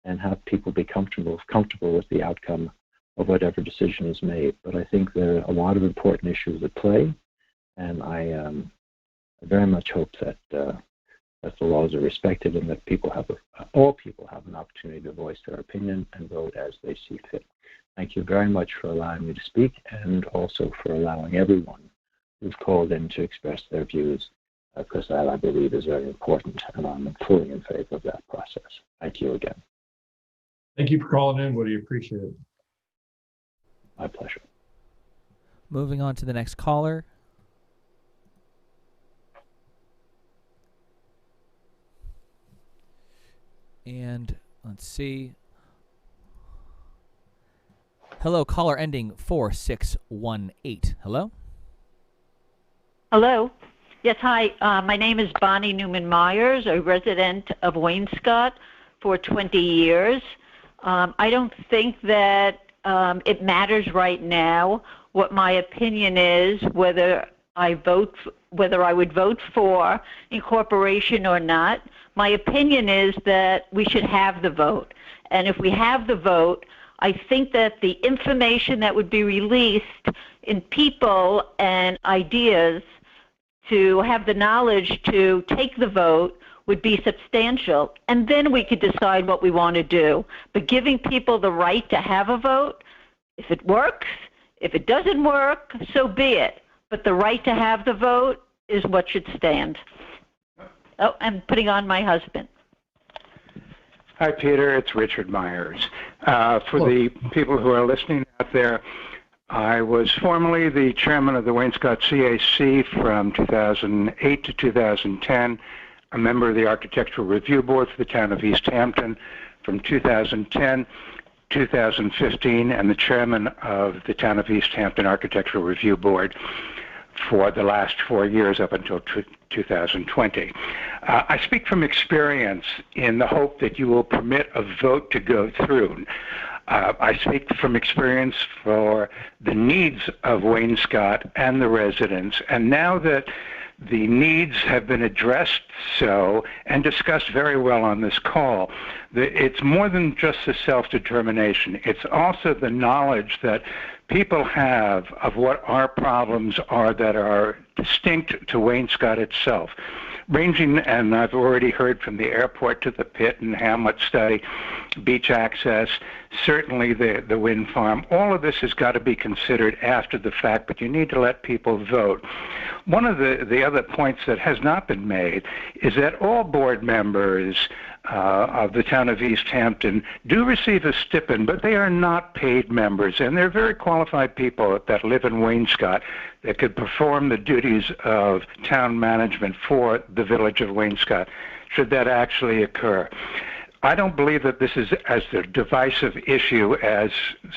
and have people be comfortable with the outcome of whatever decision is made. But I think there are a lot of important issues at play, and I very much hope that the laws are respected and that all people have an opportunity to voice their opinion and vote as they see fit. Thank you very much for allowing me to speak, and also for allowing everyone who's called in to express their views, because that, I believe, is very important, and I'm fully in favor of that process. Thank you again. Thank you for calling in, Woody. Appreciate it. My pleasure. Moving on to the next caller. And let's see. Hello, caller ending 4618. Hello? Hello. Yes, hi. My name is Bonnie Newman-Myers, a resident of Wainscott for 20 years. I don't think that it matters right now what my opinion is, whether I would vote for incorporation or not. My opinion is that we should have the vote. And if we have the vote, I think that the information that would be released in people and ideas to have the knowledge to take the vote would be substantial. And then we could decide what we want to do. But giving people the right to have a vote, if it works, if it doesn't work, so be it. But the right to have the vote is what should stand. Oh, I'm putting on my husband. Hi, Peter. It's Richard Myers. For the people who are listening out there, I was formerly the chairman of the Wainscott CAC from 2008 to 2010, a member of the Architectural Review Board for the town of East Hampton from 2010 2015, and the chairman of the town of East Hampton Architectural Review Board for the last 4 years up until 2020. I speak from experience in the hope that you will permit a vote to go through. I speak from experience for the needs of Wainscott and the residents, and now that the needs have been addressed and discussed very well on this call, it's more than just the self-determination. It's also the knowledge that people have of what our problems are that are distinct to Wainscott itself, ranging, and I've already heard from the airport to the pit and Hamlet study, beach access, certainly the wind farm. All of this has got to be considered after the fact, but you need to let people vote. One of the other points that has not been made is that all board members of the town of East Hampton do receive a stipend, but they are not paid members, and they're very qualified people that live in Wainscott that could perform the duties of town management for the village of Wainscott, should that actually occur. I don't believe that this is as a divisive issue as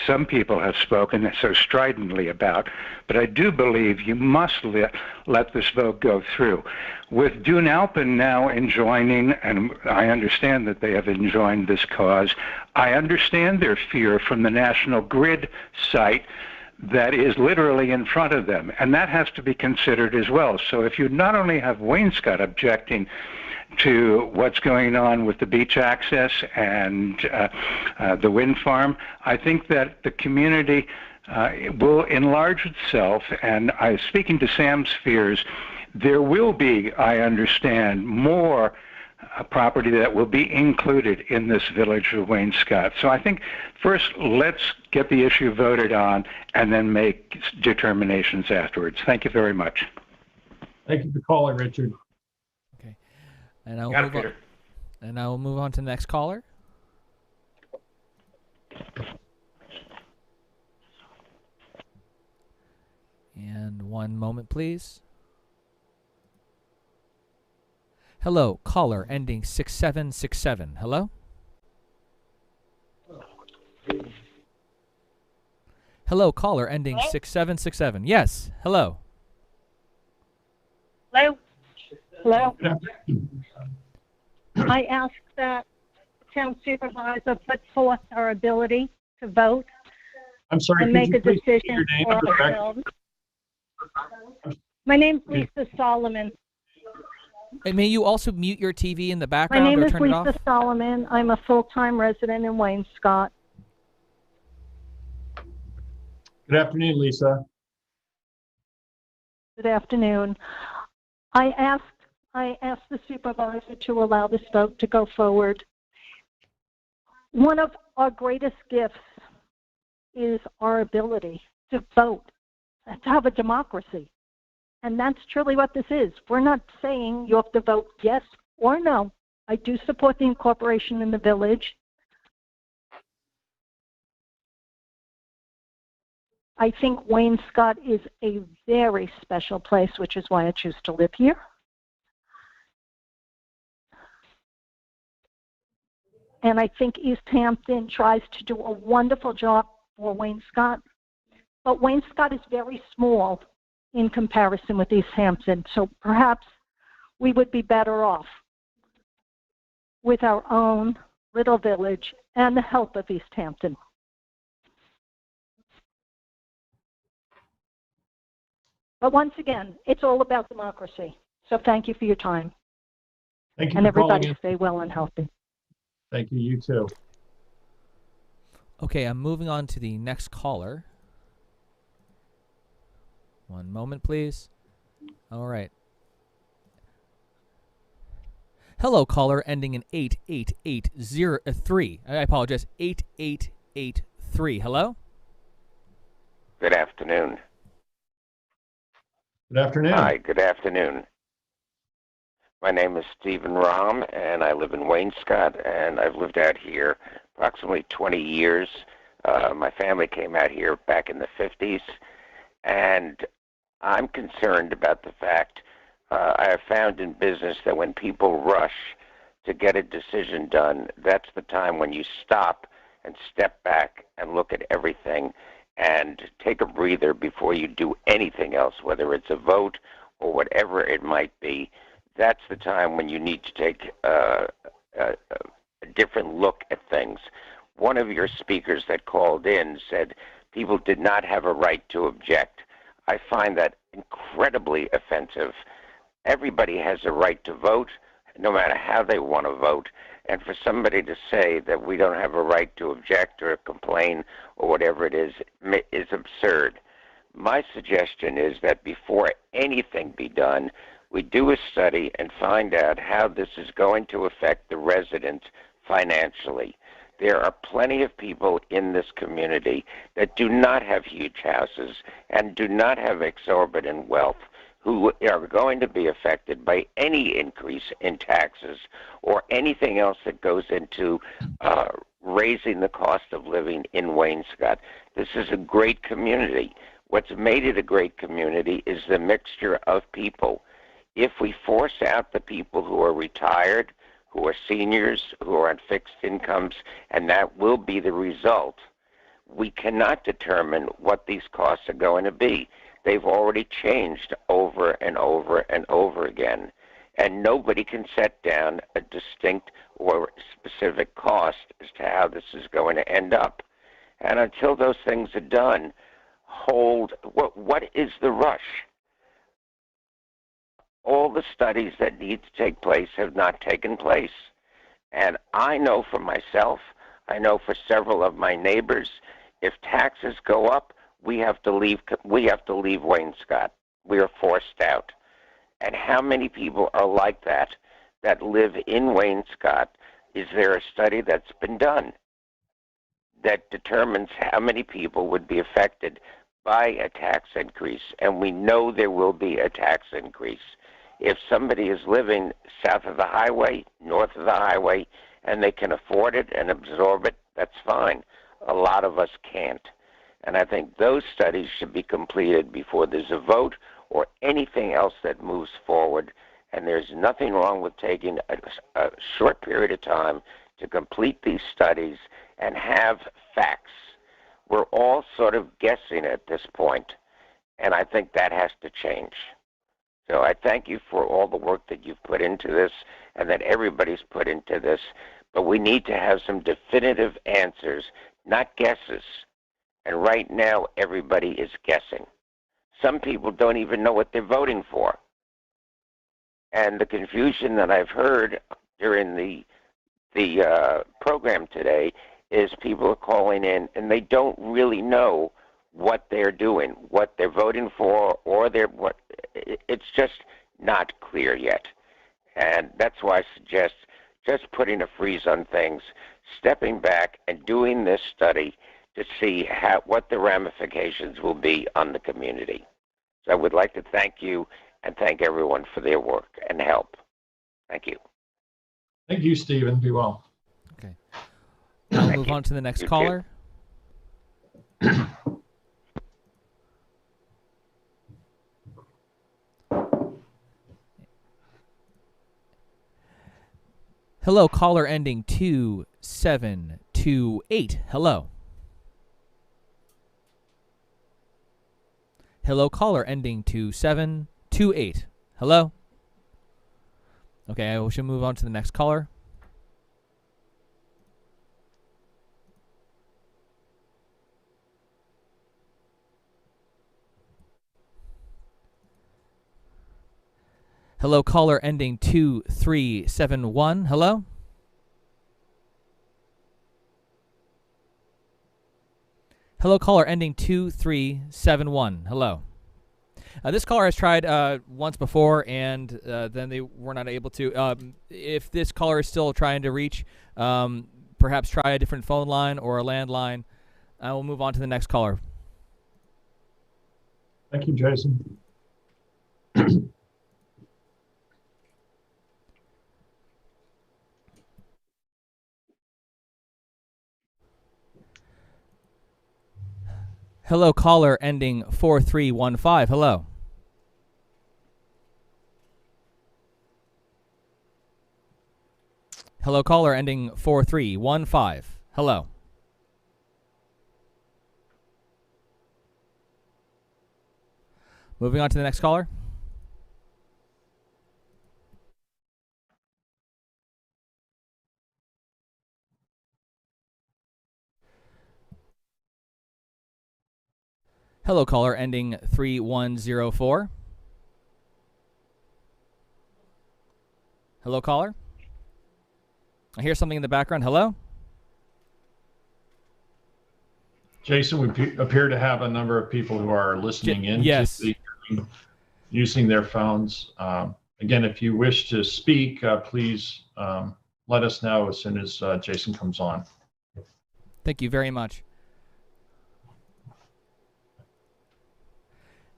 some people have spoken so stridently about, but I do believe you must let this vote go through. With Dune Alpin now enjoining, and I understand that they have enjoined this cause, I understand their fear from the National Grid site that is literally in front of them, and that has to be considered as well. So if you not only have Wainscott objecting to what's going on with the beach access and the wind farm, I think that the community will enlarge itself. And speaking to Sam's fears, there will be, I understand, more property that will be included in this village of Wainscott. So I think first let's get the issue voted on and then make determinations afterwards. Thank you very much. Thank you for calling, Richard. And I will move on to the next caller. And one moment, please. Hello, caller ending 6767. Hello? Hello, caller ending 6767. Yes, hello. Hello? Hello? I ask that the town supervisor put forth our ability to vote I'm sorry, and make a decision for ourselves. My name's Lisa Solomon. And may you also mute your TV in the background My name or is turn it off? Lisa Solomon. I'm a full-time resident in Wainscott. Good afternoon, Lisa. Good afternoon. I asked the supervisor to allow this vote to go forward. One of our greatest gifts is our ability to vote, to have a democracy. And that's truly what this is. We're not saying you have to vote yes or no. I do support the incorporation in the village. I think Wainscott is a very special place, which is why I choose to live here. And I think East Hampton tries to do a wonderful job for Wainscott. But Wainscott is very small in comparison with East Hampton. So perhaps we would be better off with our own little village and the help of East Hampton. But once again, it's all about democracy. So thank you for your time. Thank you and for calling everybody in. stay well and healthy. Thank you, you too. Okay, I'm moving on to the next caller. One moment, please. All right. Hello, caller ending in 8883. I apologize. 8883. Hello? Good afternoon. Good afternoon. Hi, good afternoon. My name is Stephen Rahm, and I live in Wainscott, and I've lived out here approximately 20 years. My family came out here back in the 50s, and I'm concerned about the fact I have found in business that when people rush to get a decision done, that's the time when you stop and step back and look at everything and take a breather before you do anything else, whether it's a vote or whatever it might be. That's the time when you need to take a different look at things. One of your speakers that called in said people did not have a right to object. I find that incredibly offensive. Everybody has a right to vote, no matter how they want to vote. And for somebody to say that we don't have a right to object or complain or whatever it is absurd. My suggestion is that before anything be done, we do a study and find out how this is going to affect the residents financially. There are plenty of people in this community that do not have huge houses and do not have exorbitant wealth who are going to be affected by any increase in taxes or anything else that goes into raising the cost of living in Wainscott. This is a great community. What's made it a great community is the mixture of people. If we force out the people who are retired, who are seniors, who are on fixed incomes, and that will be the result, we cannot determine what these costs are going to be. They've already changed over and over and over again, and nobody can set down a distinct or specific cost as to how this is going to end up. And until those things are done, what is the rush? All the studies that need to take place have not taken place. And I know for myself, I know for several of my neighbors, if taxes go up, we have to leave Wainscott. We are forced out. And how many people are like that live in Wainscott? Is there a study that's been done that determines how many people would be affected by a tax increase? And we know there will be a tax increase. If somebody is living south of the highway, north of the highway, and they can afford it and absorb it, that's fine. A lot of us can't. And I think those studies should be completed before there's a vote or anything else that moves forward. And there's nothing wrong with taking a short period of time to complete these studies and have facts. We're all sort of guessing at this point, and I think that has to change. So I thank you for all the work that you've put into this and that everybody's put into this, but we need to have some definitive answers, not guesses. And right now, everybody is guessing. Some people don't even know what they're voting for. And the confusion that I've heard during the program today is people are calling in and they don't really know what they're doing, what they're voting for, or it's just not clear yet. And that's why I suggest just putting a freeze on things, stepping back and doing this study to see what the ramifications will be on the community. So I would like to thank you and thank everyone for their work and help. Thank you. Thank you, Stephen. Be well. Okay. I'll move on to the next caller. Hello, caller ending 2728. Hello. Hello, caller ending 2728. Hello. Okay, I should move on to the next caller. Hello, caller ending 2371. Hello? Hello, caller ending 2371. Hello. This caller has tried once before, and then they were not able to. If this caller is still trying to reach, perhaps try a different phone line or a landline. I will move on to the next caller. Thank you, Jason. Hello, caller ending 4315. Hello. Hello, caller ending 4315. Hello. Moving on to the next caller. Hello, caller ending 3104. Hello, caller. I hear something in the background. Hello? Jason, we appear to have a number of people who are listening in yes. to the hearing using their phones. Again, if you wish to speak, please let us know as soon as Jason comes on. Thank you very much.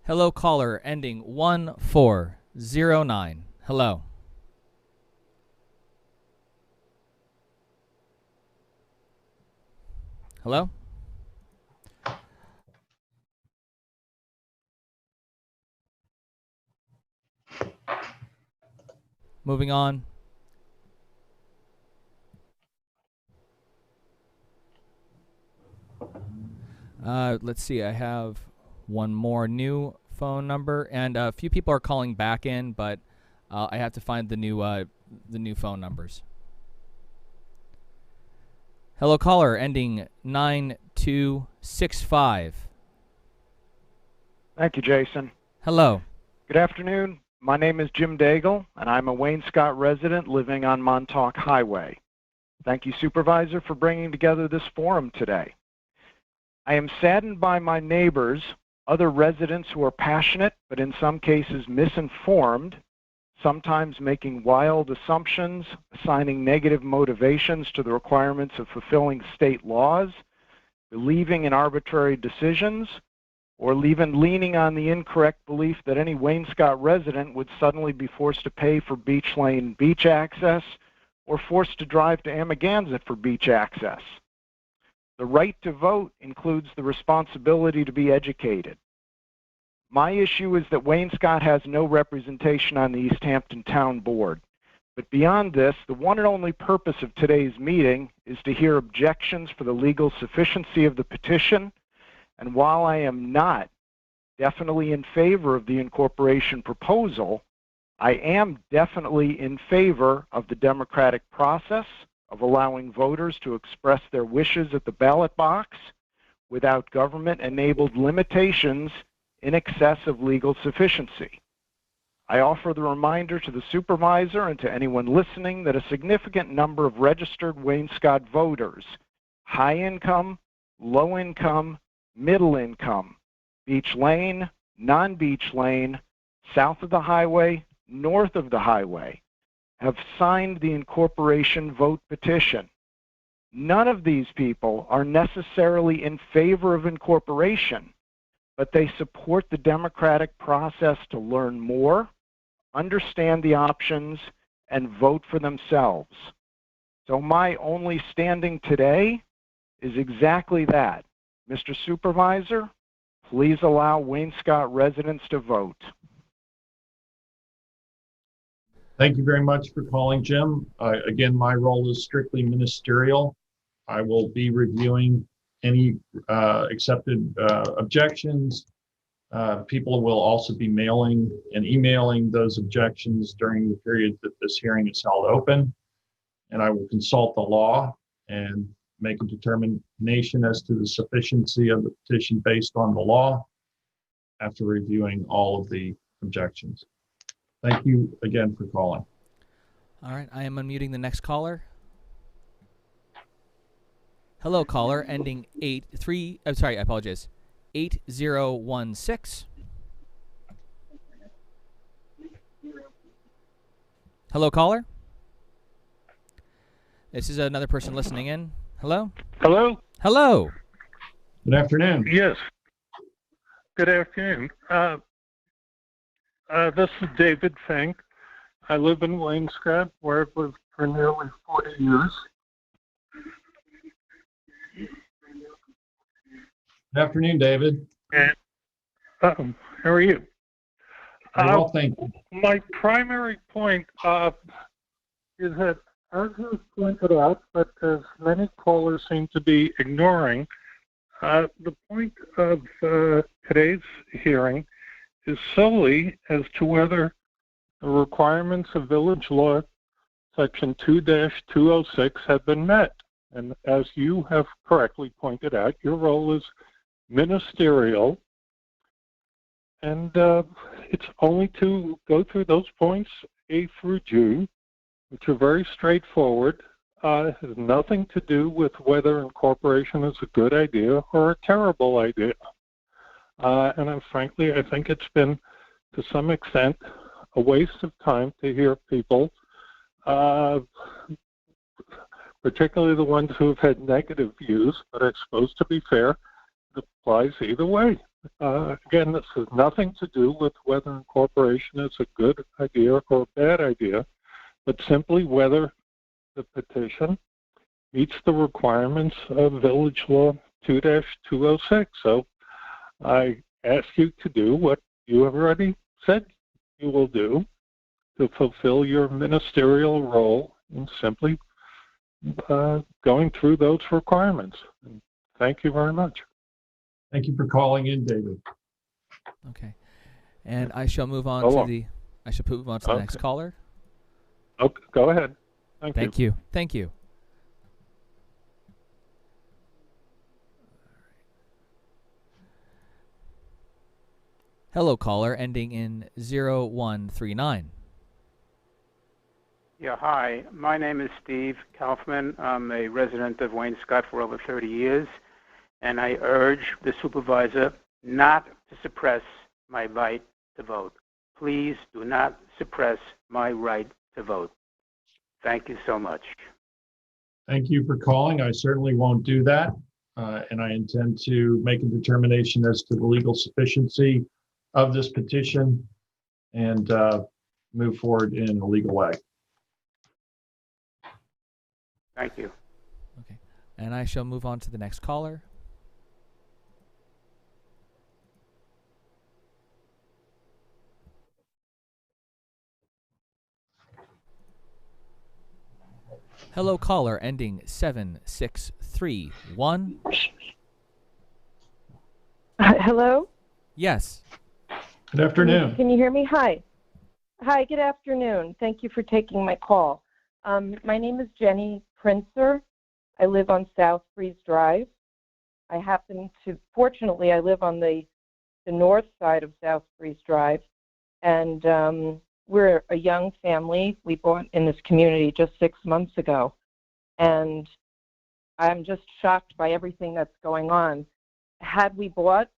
Hello, caller, ending 1409. Hello. Hello? Moving on. Let's see. I have one more new phone number, and a few people are calling back in, but I have to find the new phone numbers. Hello, caller, ending 9265. Thank you, Jason. Hello. Good afternoon. My name is Jim Daigle, and I'm a Wainscott resident living on Montauk Highway. Thank you, Supervisor, for bringing together this forum today. I am saddened by my neighbors, other residents who are passionate, but in some cases misinformed, sometimes making wild assumptions, assigning negative motivations to the requirements of fulfilling state laws, believing in arbitrary decisions, or even leaning on the incorrect belief that any Wainscott resident would suddenly be forced to pay for beach lane beach access or forced to drive to Amagansett for beach access. The right to vote includes the responsibility to be educated. My issue is that Wainscott has no representation on the East Hampton Town Board. But beyond this, the one and only purpose of today's meeting is to hear objections for the legal sufficiency of the petition. And while I am not definitely in favor of the incorporation proposal, I am definitely in favor of the democratic process of allowing voters to express their wishes at the ballot box without government-enabled limitations in excess of legal sufficiency. I offer the reminder to the supervisor and to anyone listening that a significant number of registered Wainscott voters, high income, low income, middle income, beach lane, non-beach lane, south of the highway, north of the highway, have signed the incorporation vote petition. None of these people are necessarily in favor of incorporation, but they support the democratic process to learn more, understand the options, and vote for themselves. So my only standing today is exactly that. Mr. Supervisor, please allow Wainscott residents to vote. Thank you very much for calling, Jim. Again, my role is strictly ministerial. I will be reviewing any accepted objections. People will also be mailing and emailing those objections during the period that this hearing is held open. And I will consult the law and make a determination as to the sufficiency of the petition based on the law after reviewing all of the objections. Thank you again for calling. All right, I am unmuting the next caller. Hello, caller, ending 8016. Hello, caller. This is another person listening in. Hello? Hello? Hello. Good afternoon. Yes. Good afternoon. This is David Fink. I live in Wainscott, where I've lived for nearly 40 years. Good afternoon, David. And, how are you? Well, thank you. My primary point is that, as was pointed out, but as many callers seem to be ignoring, the point of today's hearing is solely as to whether the requirements of village law section 2-206 have been met. And as you have correctly pointed out, your role is ministerial, and it's only to go through those points A through G, which are very straightforward. has nothing to do with whether incorporation is a good idea or a terrible idea. And frankly, I think it's been, to some extent, a waste of time to hear people, particularly the ones who have had negative views, but I suppose, to be fair, it applies either way. Again, this has nothing to do with whether incorporation is a good idea or a bad idea, but simply whether the petition meets the requirements of Village Law 2-206. So I ask you to do what you have already said you will do to fulfill your ministerial role in simply going through those requirements. And thank you very much. Thank you for calling in, David. Okay. And I shall move on to the next caller. Okay, go ahead. Thank you. Thank you. Hello, caller, ending in 0139. Yeah, hi. My name is Steve Kaufman. I'm a resident of Wainscott for over 30 years, and I urge the supervisor not to suppress my right to vote. Please do not suppress my right to vote. Thank you so much. Thank you for calling. I certainly won't do that, and I intend to make a determination as to the legal sufficiency of this petition and move forward in a legal way. Thank you. Okay. And I shall move on to the next caller. Hello, caller, ending 7631. Hello? Yes. Good afternoon. Can you hear me? Hi. Hi, good afternoon. Thank you for taking my call. My name is Jenny Princer. I live on South Breeze Drive. Fortunately, I live on the north side of South Breeze Drive, and we're a young family. We bought in this community just 6 months ago, and I'm just shocked by everything that's going on. Had we bought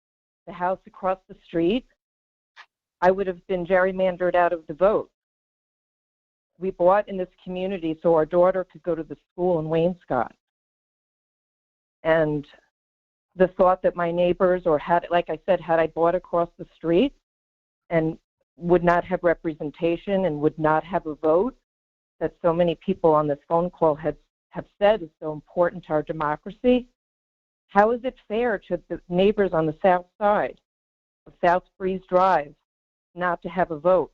the house across the street, I would have been gerrymandered out of the vote. We bought in this community so our daughter could go to the school in Wainscott. And the thought that my neighbors, or like I said, had I bought across the street and would not have representation and would not have a vote, that so many people on this phone call have said is so important to our democracy. How is it fair to the neighbors on the south side of South Breeze Drive not to have a vote?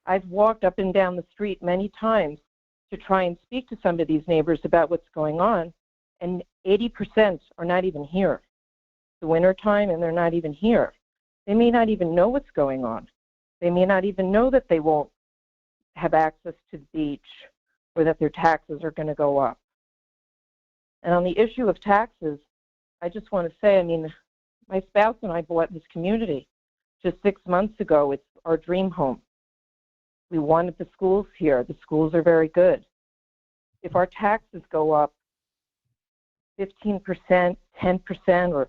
I've walked up and down the street many times to try and speak to some of these neighbors about what's going on, and 80% are not even here. It's the winter time and they're not even here. They may not even know what's going on. They may not even know that they won't have access to the beach or that their taxes are going to go up. And on the issue of taxes, I just want to say, I mean, my spouse and I bought this community just 6 months ago. It's our dream home. We wanted the schools here. The schools are very good. If our taxes go up 15%, 10%, or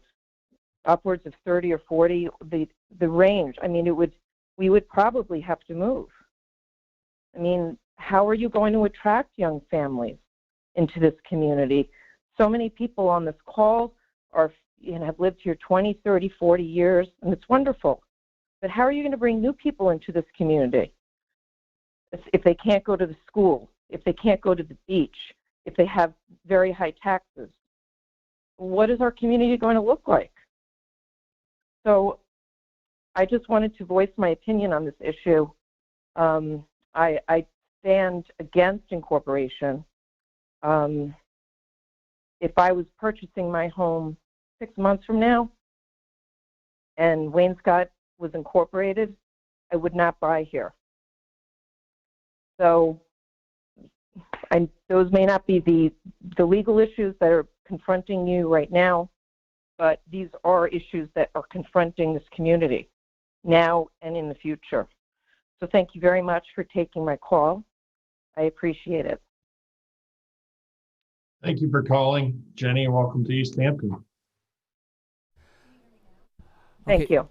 upwards of 30 or 40, the range, I mean, we would probably have to move. I mean, how are you going to attract young families into this community? So many people on this call have lived here 20, 30, 40 years, and it's wonderful. But how are you going to bring new people into this community if they can't go to the school, if they can't go to the beach, if they have very high taxes? What is our community going to look like? So I just wanted to voice my opinion on this issue. I stand against incorporation. If I was purchasing my home 6 months from now and Wainscott was incorporated, I would not buy here. So those may not be the legal issues that are confronting you right now, but these are issues that are confronting this community now and in the future. So thank you very much for taking my call. I appreciate it. Thank you for calling. Jenny, welcome to East Hampton. Thank you.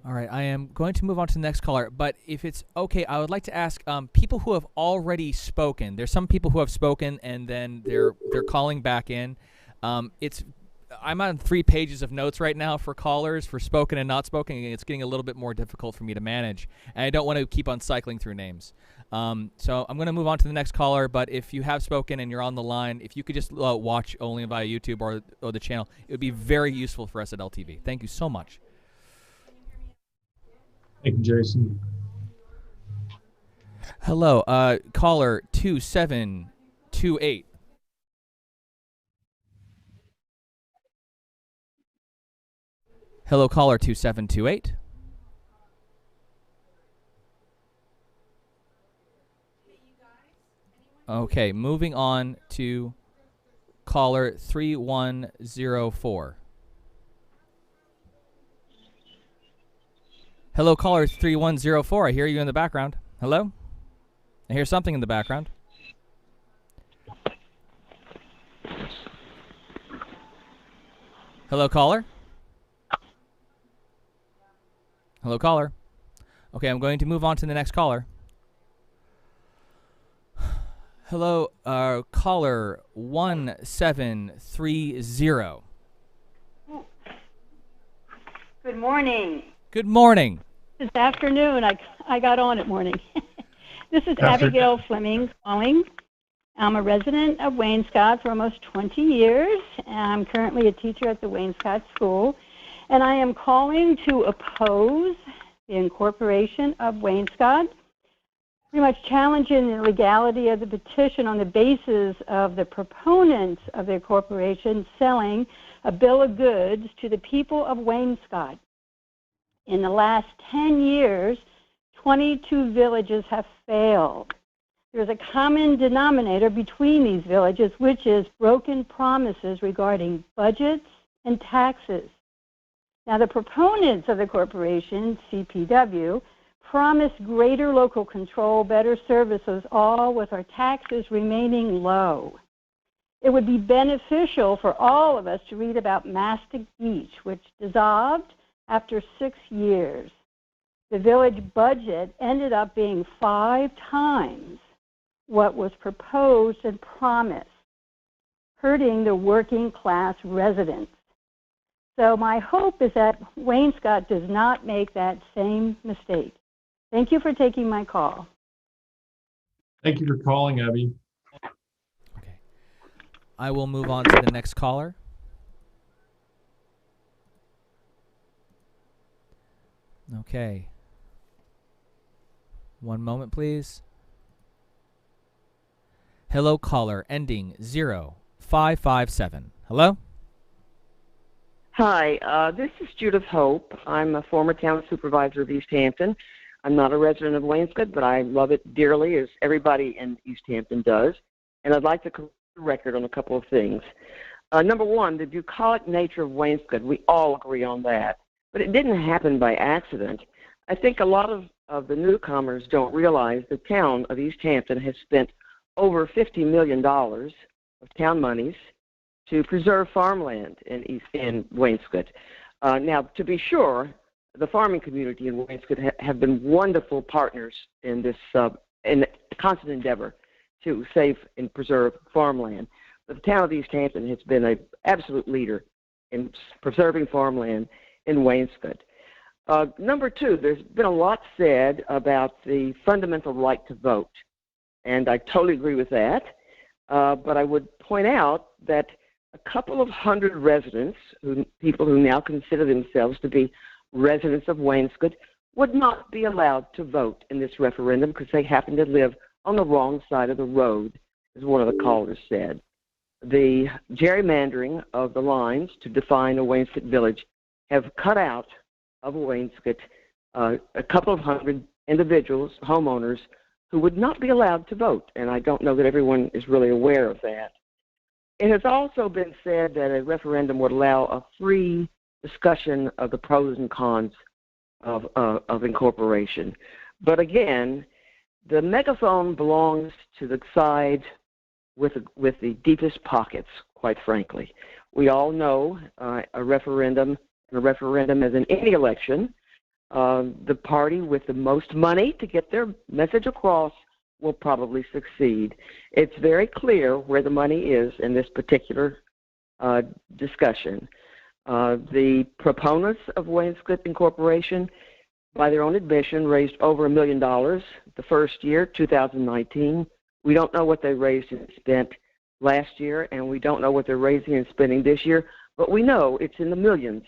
All right, I am going to move on to the next caller, but if it's okay, I would like to ask people who have already spoken. There's some people who have spoken and then they're calling back in. I'm on 3 pages of notes right now for callers for spoken and not spoken, and it's getting a little bit more difficult for me to manage, and I don't want to keep on cycling through names. So I'm going to move on to the next caller, but if you have spoken and you're on the line, if you could just watch only via YouTube or the channel, it would be very useful for us at LTV. Thank you so much. Thank you, Jason. Hello, caller 2728. Hello, caller 2728. Okay, moving on to caller 3104. Hello, caller 3104. I hear you in the background. Hello? I hear something in the background. Hello, caller? Hello, caller? Okay, I'm going to move on to the next caller. Hello, caller 1730. Good morning. Good morning. This afternoon, I got on at morning. This is Abigail Fleming calling. I'm a resident of Wainscott for almost 20 years, and I'm currently a teacher at the Wainscott School, and I am calling to oppose the incorporation of Wainscott, pretty much challenging the legality of the petition on the basis of the proponents of the incorporation selling a bill of goods to the people of Wainscott. In the last 10 years, 22 villages have failed. There's a common denominator between these villages, which is broken promises regarding budgets and taxes. Now, the proponents of the corporation, CPW, promise greater local control, better services, all with our taxes remaining low. It would be beneficial for all of us to read about Mastic Beach, which dissolved after 6 years. The village budget ended up being 5 times what was proposed and promised, hurting the working class residents. So my hope is that Wainscott does not make that same mistake. Thank you for taking my call. Thank you for calling, Abby. Okay. I will move on to the next caller. Okay. One moment, please. Hello, caller, ending 0557. Hello? Hi, this is Judith Hope. I'm a former town supervisor of East Hampton. I'm not a resident of Wainscott, but I love it dearly, as everybody in East Hampton does. And I'd like to correct the record on a couple of things. Number one, the bucolic nature of Wainscott, we all agree on that. But it didn't happen by accident. I think a lot of the newcomers don't realize the town of East Hampton has spent over $50 million of town monies to preserve farmland in Wainscott. Now, to be sure, the farming community in Wainscott have been wonderful partners in this in constant endeavor to save and preserve farmland. But the town of East Hampton has been an absolute leader in preserving farmland in Wainscott. Number two, there's been a lot said about the fundamental right to vote, and I totally agree with that. But I would point out that a couple of hundred residents, people who now consider themselves to be residents of Wainscott, would not be allowed to vote in this referendum because they happen to live on the wrong side of the road, as one of the callers said. The gerrymandering of the lines to define a Wainscott village have cut out of Wainscott a couple of hundred individuals, homeowners, who would not be allowed to vote, and I don't know that everyone is really aware of that. It has also been said that a referendum would allow a free discussion of the pros and cons of incorporation. But again, the megaphone belongs to the side with the deepest pockets, quite frankly. We all know a referendum as in any election, the party with the most money to get their message across will probably succeed. It's very clear where the money is in this particular discussion. The proponents of Wainscott Incorporation, by their own admission, raised over $1 million the first year, 2019. We don't know what they raised and spent last year, and we don't know what they're raising and spending this year, but we know it's in the millions.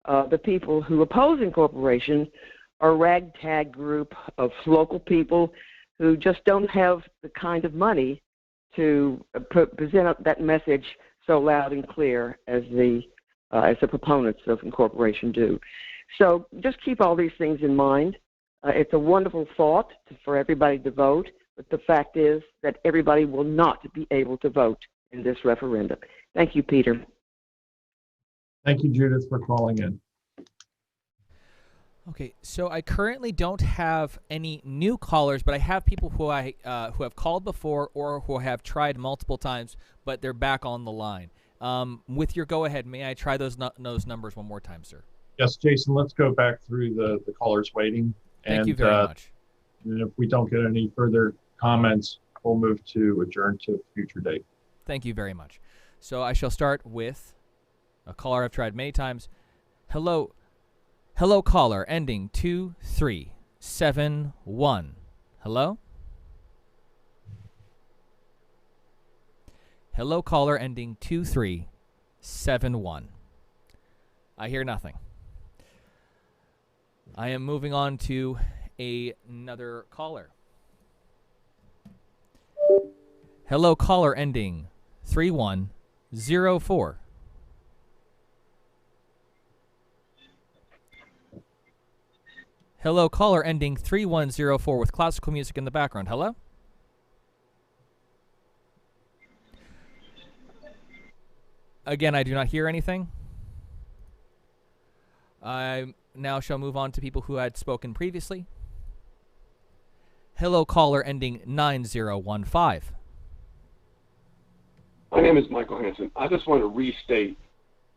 The people who oppose incorporation are a ragtag group of local people who just don't have the kind of money to present that message so loud and clear as the proponents of incorporation do. So just keep all these things in mind. It's a wonderful thought for everybody to vote, but the fact is that everybody will not be able to vote in this referendum. Thank you, Peter. Thank you, Judith, for calling in. Okay, so I currently don't have any new callers, but I have people who who have called before or who have tried multiple times, but they're back on the line. With your go-ahead, may I try those numbers one more time, sir? Yes, Jason, let's go back through the callers waiting. Thank you very much. And if we don't get any further comments, we'll move to adjourn to a future date. Thank you very much. So I shall start with a caller I've tried many times. Hello caller, ending 2371. Hello? Hello caller, ending 2371. I hear nothing. I am moving on to another caller. Hello caller, ending 3104. Hello caller, ending 3104 with classical music in the background. Hello? Again, I do not hear anything. I now shall move on to people who had spoken previously. Hello caller, ending 9015. My name is Michael Hansen. I just want to restate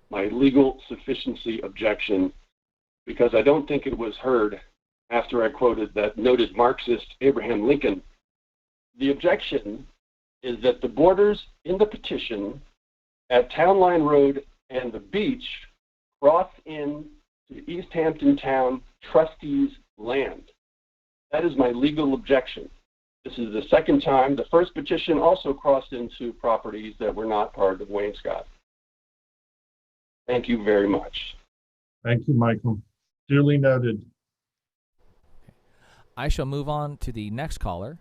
my legal sufficiency objection because I don't think it was heard after I quoted that noted Marxist Abraham Lincoln. The objection is that the borders in the petition at Town Line Road and the beach cross in to East Hampton Town trustees' land. That is my legal objection. This is the second time. The first petition also crossed into properties that were not part of Wainscott. Thank you very much. Thank you, Michael. Duly noted. I shall move on to the next caller.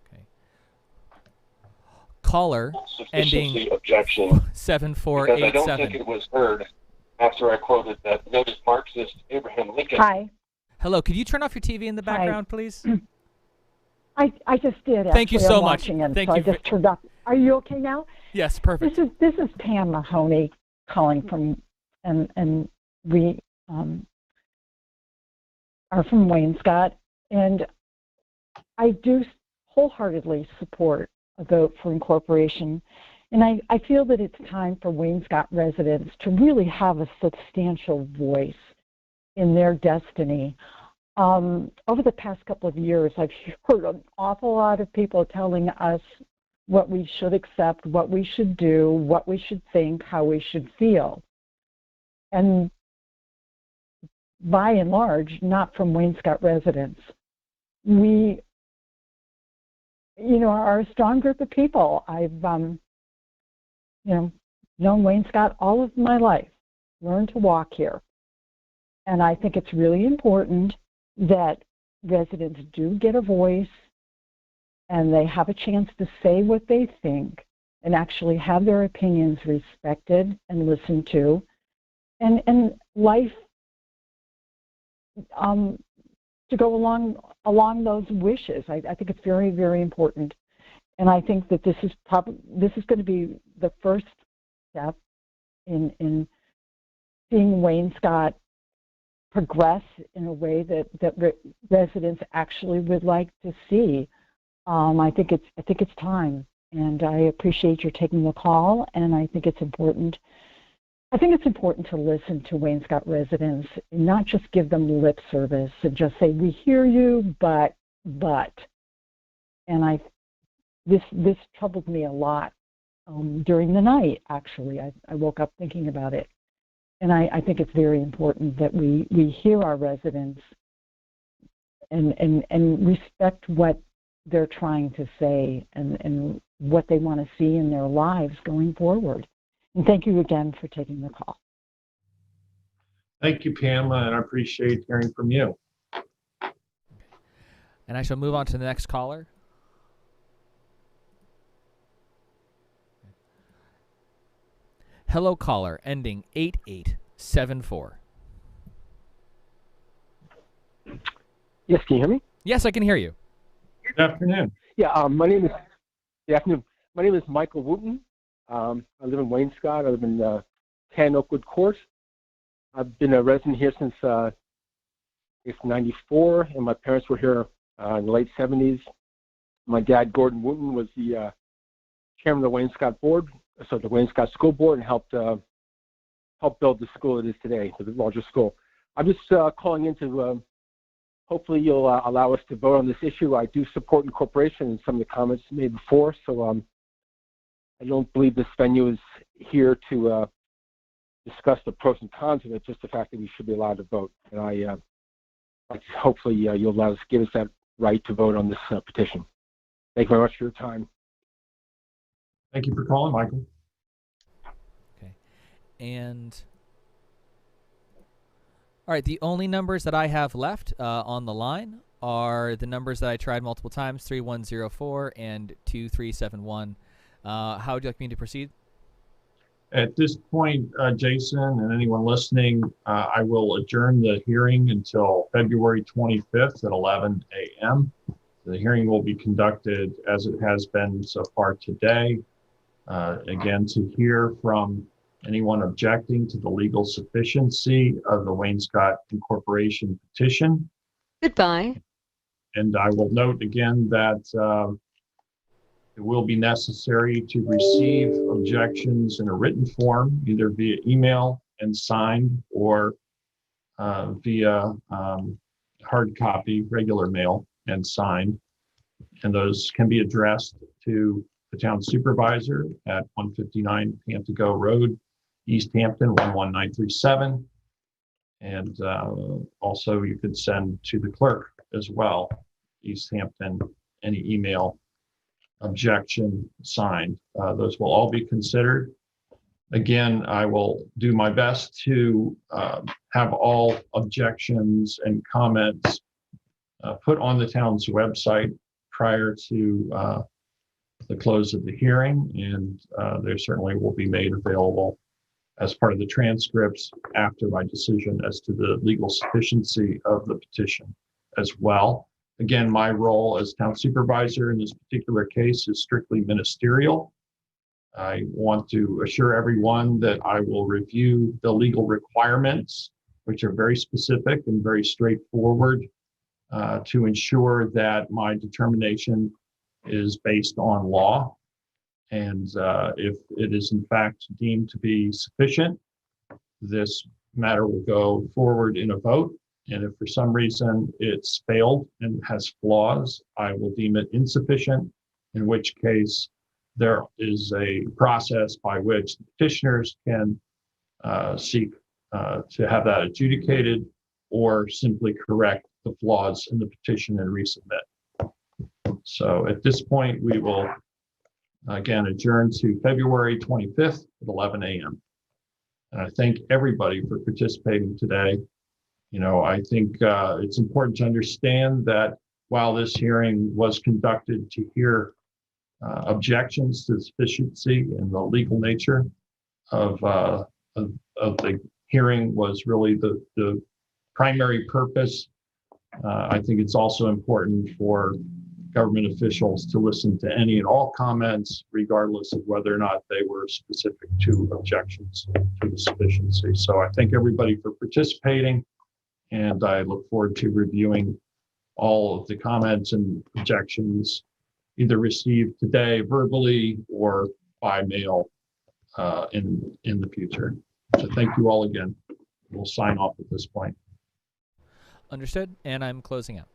Okay. Caller ending objection 7487. Because I don't think it was heard after I quoted that noted Marxist Abraham Lincoln. Hi. Hello, could you turn off your TV in the background, please? I just did. Thank you actually. so I'm much. watching it, Thank so you. I just turned off. Are you okay now? Yes, perfect. This is Pam Mahoney calling from, and we are from Wainscott, and I do wholeheartedly support a vote for incorporation. And I feel that it's time for Wainscott residents to really have a substantial voice in their destiny. Over the past couple of years, I've heard an awful lot of people telling us what we should accept, what we should do, what we should think, how we should feel. And by and large, not from Wainscott residents. We, are a strong group of people. I've, known Wainscott all of my life, learned to walk here. And I think it's really important that residents do get a voice and they have a chance to say what they think and actually have their opinions respected and listened to. And life to go along those wishes. I think it's very, very important. And I think that this is going to be the first step in seeing Wainscott progress in a way that residents actually would like to see. I think it's time, and I appreciate your taking the call, and I think it's important. I think it's important to listen to Wainscott residents and not just give them lip service and just say, we hear you, but. And this troubled me a lot during the night, actually. I woke up thinking about it. And I think it's very important that we hear our residents and respect what they're trying to say and what they want to see in their lives going forward. And thank you again for taking the call. Thank you, Pam, and I appreciate hearing from you. And I shall move on to the next caller. Hello, caller, ending 8874. Yes, can you hear me? Yes, I can hear you. Good afternoon. Yeah, my name is. Good afternoon. My name is Michael Wooten. I live in Wainscott. I live in 10 Oakwood Court. I've been a resident here since it's 94, and my parents were here in the late 70s. My dad, Gordon Wooten, was the chairman of the Wainscott board, so the Wainscott School Board, and helped build the school it is today, the larger school. I'm just calling in to hopefully you'll allow us to vote on this issue. I do support incorporation in some of the comments made before, so I don't believe this venue is here to discuss the pros and cons of it, just the fact that we should be allowed to vote. And hopefully you'll allow us, give us that right to vote on this petition. Thank you very much for your time. Thank you for calling, Michael. Okay. And all right, the only numbers that I have left on the line are the numbers that I tried multiple times, 3104 and 2371. How would you like me to proceed? At this point, Jason and anyone listening, I will adjourn the hearing until February 25th at 11 a.m. The hearing will be conducted as it has been so far today. Again, to hear from anyone objecting to the legal sufficiency of the Wainscott Incorporation petition. Goodbye. And I will note again that it will be necessary to receive objections in a written form, either via email and signed or via hard copy, regular mail and signed. And those can be addressed to the town supervisor at 159 Pantago Road, East Hampton 11937. And also you could send to the clerk as well, East Hampton, any email objection signed. Those will all be considered. Again, I will do my best to have all objections and comments put on the town's website prior to the close of the hearing, and they certainly will be made available as part of the transcripts after my decision as to the legal sufficiency of the petition as well. Again, my role as town supervisor in this particular case is strictly ministerial. I want to assure everyone that I will review the legal requirements, which are very specific and very straightforward, to ensure that my determination is based on law. And if it is in fact deemed to be sufficient, this matter will go forward in a vote. And if for some reason it's failed and has flaws, I will deem it insufficient, in which case there is a process by which the petitioners can seek to have that adjudicated or simply correct the flaws in the petition and resubmit. So at this point, we will again adjourn to February 25th at 11 a.m. And I thank everybody for participating today. You know, I think it's important to understand that while this hearing was conducted to hear objections to the sufficiency and the legal nature of the hearing was really the primary purpose. I think it's also important for government officials to listen to any and all comments, regardless of whether or not they were specific to objections to the sufficiency. So I thank everybody for participating. and I look forward to reviewing all of the comments and objections either received today verbally or by mail in the future. So thank you all again. We'll sign off at this point. Understood, and I'm closing out.